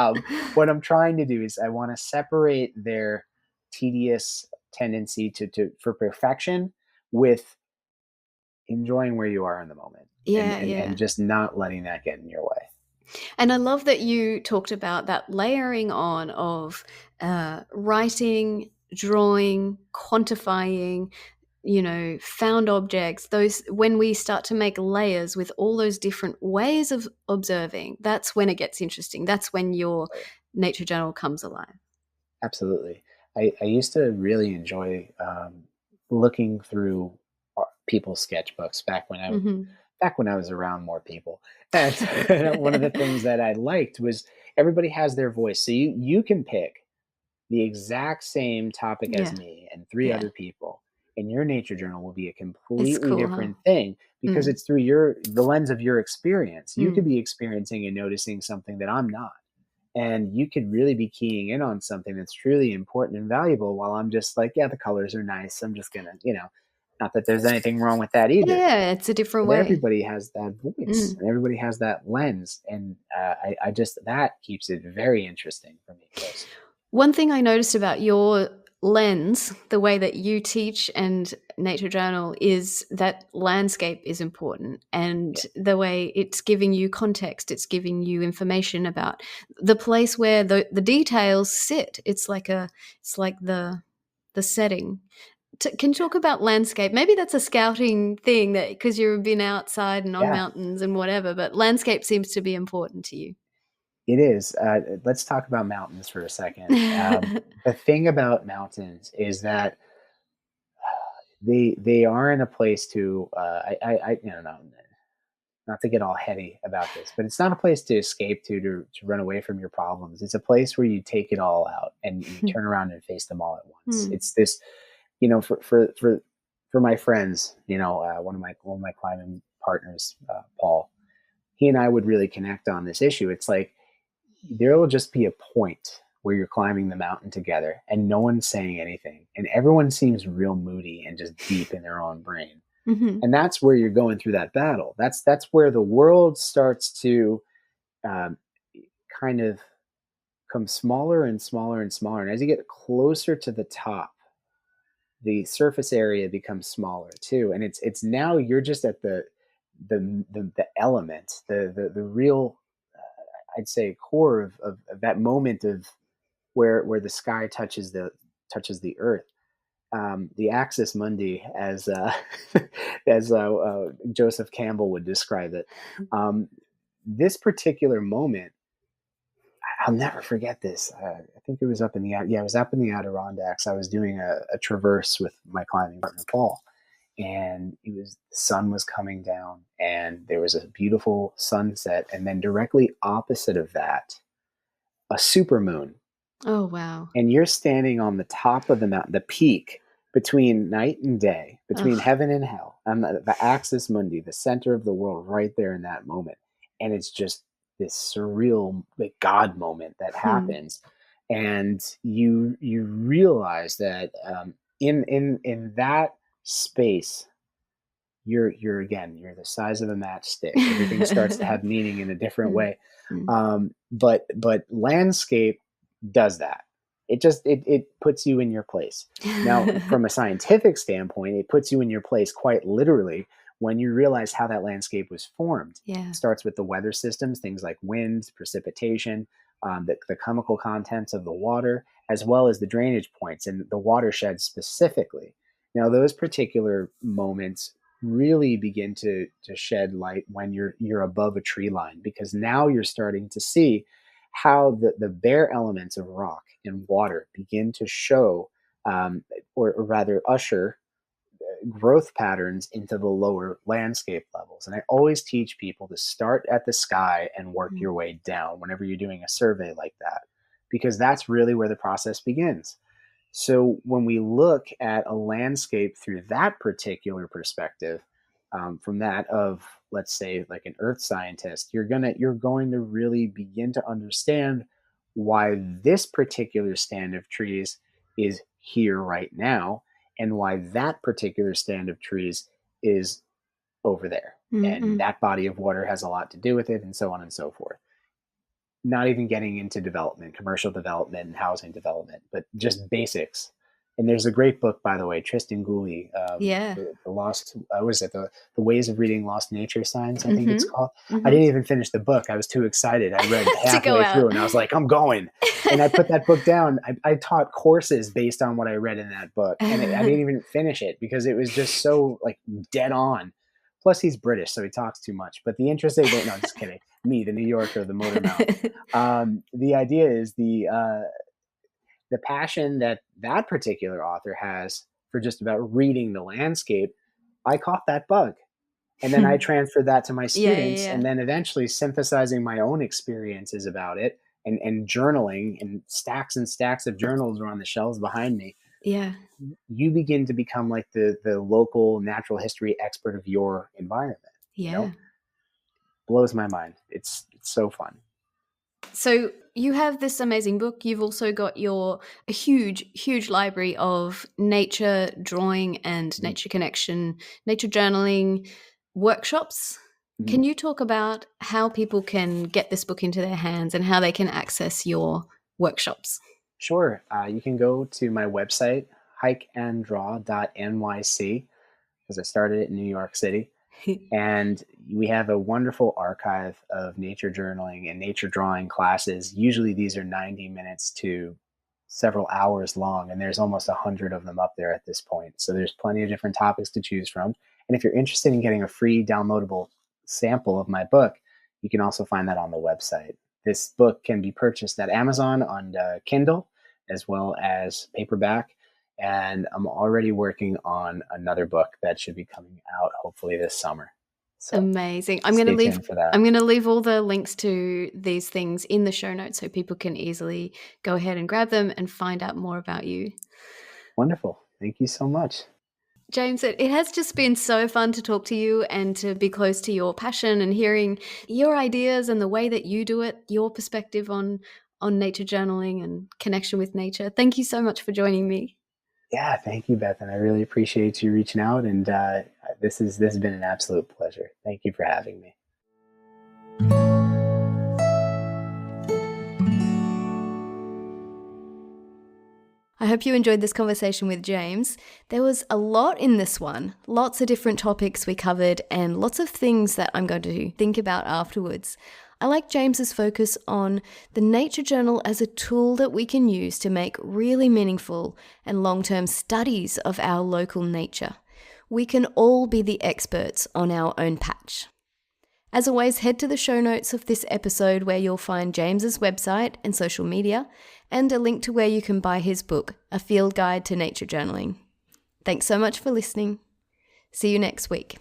What I'm trying to do is I want to separate their tedious tendency for perfection with enjoying where you are in the moment and, Yeah, and, yeah. and just not letting that get in your way. And I love that you talked about that layering on of writing, drawing, quantifying, found objects, those when we start to make layers with all those different ways of observing, that's when it gets interesting. That's when your nature journal comes alive. Absolutely. I used to really enjoy looking through people's sketchbooks Hmm. back when I was around more people. And one of the things that I liked was everybody has their voice. So you can pick the exact same topic as Yeah, me and three yeah. other people, and your nature journal will be a It's completely cool, huh? different thing because Mm, it's through the lens of your experience. You could mm. be experiencing and noticing something that I'm not. And you could really be keying in on something that's truly important and valuable while I'm just like, yeah, the colors are nice. I'm just going to, not that there's anything wrong with that either. Yeah, it's a different But way. everybody has that voice and everybody has that lens. And I just, that keeps it very interesting for me personally. One thing I noticed about your lens, the way that you teach and nature journal, is that landscape is important, and the way it's giving you context, it's giving you information about the place where the details sit. It's like the setting. Can you talk about landscape? Maybe that's a scouting thing, that because you've been outside and on Yeah, mountains and whatever, but landscape seems to be important to you. it is. Let's talk about mountains for a second. The thing about mountains is that they are in a place to I don't know, not to get all heady about this, but it's not a place to escape to run away from your problems. It's a place where you take it all out and you turn around and face them all at once. It's this, for my friends, one of my climbing partners, Paul, he and I would really connect on this issue. It's like there will just be a point where you're climbing the mountain together and no one's saying anything and everyone seems real moody and just deep in their own brain. Mm-hmm. And that's where you're going through that battle. That's where the world starts to um, kind of come smaller and smaller and smaller. And as you get closer to the top, the surface area becomes smaller too. And it's now you're just at the element, the real, I'd say, core of that moment of where the sky touches the earth. The axis mundi, as as Joseph Campbell would describe it. This particular moment, I'll never forget this. I think it was I was up in the Adirondacks. I was doing a traverse with my climbing partner Paul, and the sun was coming down, and there was a beautiful sunset, and then directly opposite of that, a supermoon. Oh, wow. And you're standing on the top of the mountain, the peak between night and day, between Ugh. heaven and hell, on the axis mundi, the center of the world, right there in that moment. And it's just this surreal, like, God moment that happens, and you realize that in that space, you're the size of a matchstick. Everything starts to have meaning in a different way. But landscape does that. It puts you in your place. Now, from a scientific standpoint, it puts you in your place quite literally when you realize how that landscape was formed. Yeah. It starts with the weather systems, things like wind, precipitation, the chemical contents of the water, as well as the drainage points and the watershed specifically. Now, those particular moments really begin to shed light when you're above a tree line, because now you're starting to see how the bare elements of rock and water begin to show, or rather usher, growth patterns into the lower landscape levels. And I always teach people to start at the sky and work your way down whenever you're doing a survey like that, because that's really where the process begins. So when we look at a landscape through that particular perspective, from that of, let's say, like an earth scientist, you're going to really begin to understand why this particular stand of trees is here right now, and why that particular stand of trees is over there. And that body of water has a lot to do with it, and so on and so forth. Not even getting into development, commercial development, and housing development, but just basics. And there's a great book, by the way, Tristan Gooley, Yeah. the Lost, was it the Ways of Reading Lost Nature Signs, I think it's called. I Mhm. didn't even finish the book. I was too excited. I read To go halfway out. through and I was like, I'm going. And I put that book down. I taught courses based on what I read in that book. And I didn't even finish it because it was just so, like, dead on. Plus, he's British, so he talks too much. But the interesting thing, no, just kidding. Me, the New Yorker, the motor mouth. The idea is the passion that that particular author has for just about reading the landscape. I caught that bug, and then I transferred that to my students, Yeah. and then eventually synthesizing my own experiences about it, and journaling, and stacks of journals are on the shelves behind me. Yeah. You begin to become like the local natural history expert of your environment. Yeah. Blows my mind. It's so fun. So you have this amazing book. You've also got a huge library of nature drawing and nature connection, nature journaling workshops. Mhm. Can you talk about how people can get this book into their hands and how they can access your workshops? Sure. You can go to my website, hikeanddraw.nyc, because I started it in New York City. And we have a wonderful archive of nature journaling and nature drawing classes. Usually these are 90 minutes to several hours long, and there's almost 100 of them up there at this point. So there's plenty of different topics to choose from. And if you're interested in getting a free downloadable sample of my book, you can also find that on the website. This book can be purchased at Amazon on Kindle as well as paperback. And I'm already working on another book that should be coming out hopefully this summer. So Amazing. stay tuned for that. I'm going to leave all the links to these things in the show notes so people can easily go ahead and grab them and find out more about you. Wonderful. Thank you so much. James, it has just been so fun to talk to you and to be close to your passion and hearing your ideas and the way that you do it, your perspective on nature journaling and connection with nature. Thank you so much for joining me. Yeah, thank you, Beth, and I really appreciate you reaching out. And this has been an absolute pleasure. Thank you for having me. I hope you enjoyed this conversation with James. There was a lot in this one, lots of different topics we covered and lots of things that I'm going to think about afterwards. I like James's focus on the nature journal as a tool that we can use to make really meaningful and long-term studies of our local nature. We can all be the experts on our own patch. As always, head to the show notes of this episode where you'll find James's website and social media and a link to where you can buy his book, A Field Guide to Nature Journaling. Thanks so much for listening. See you next week.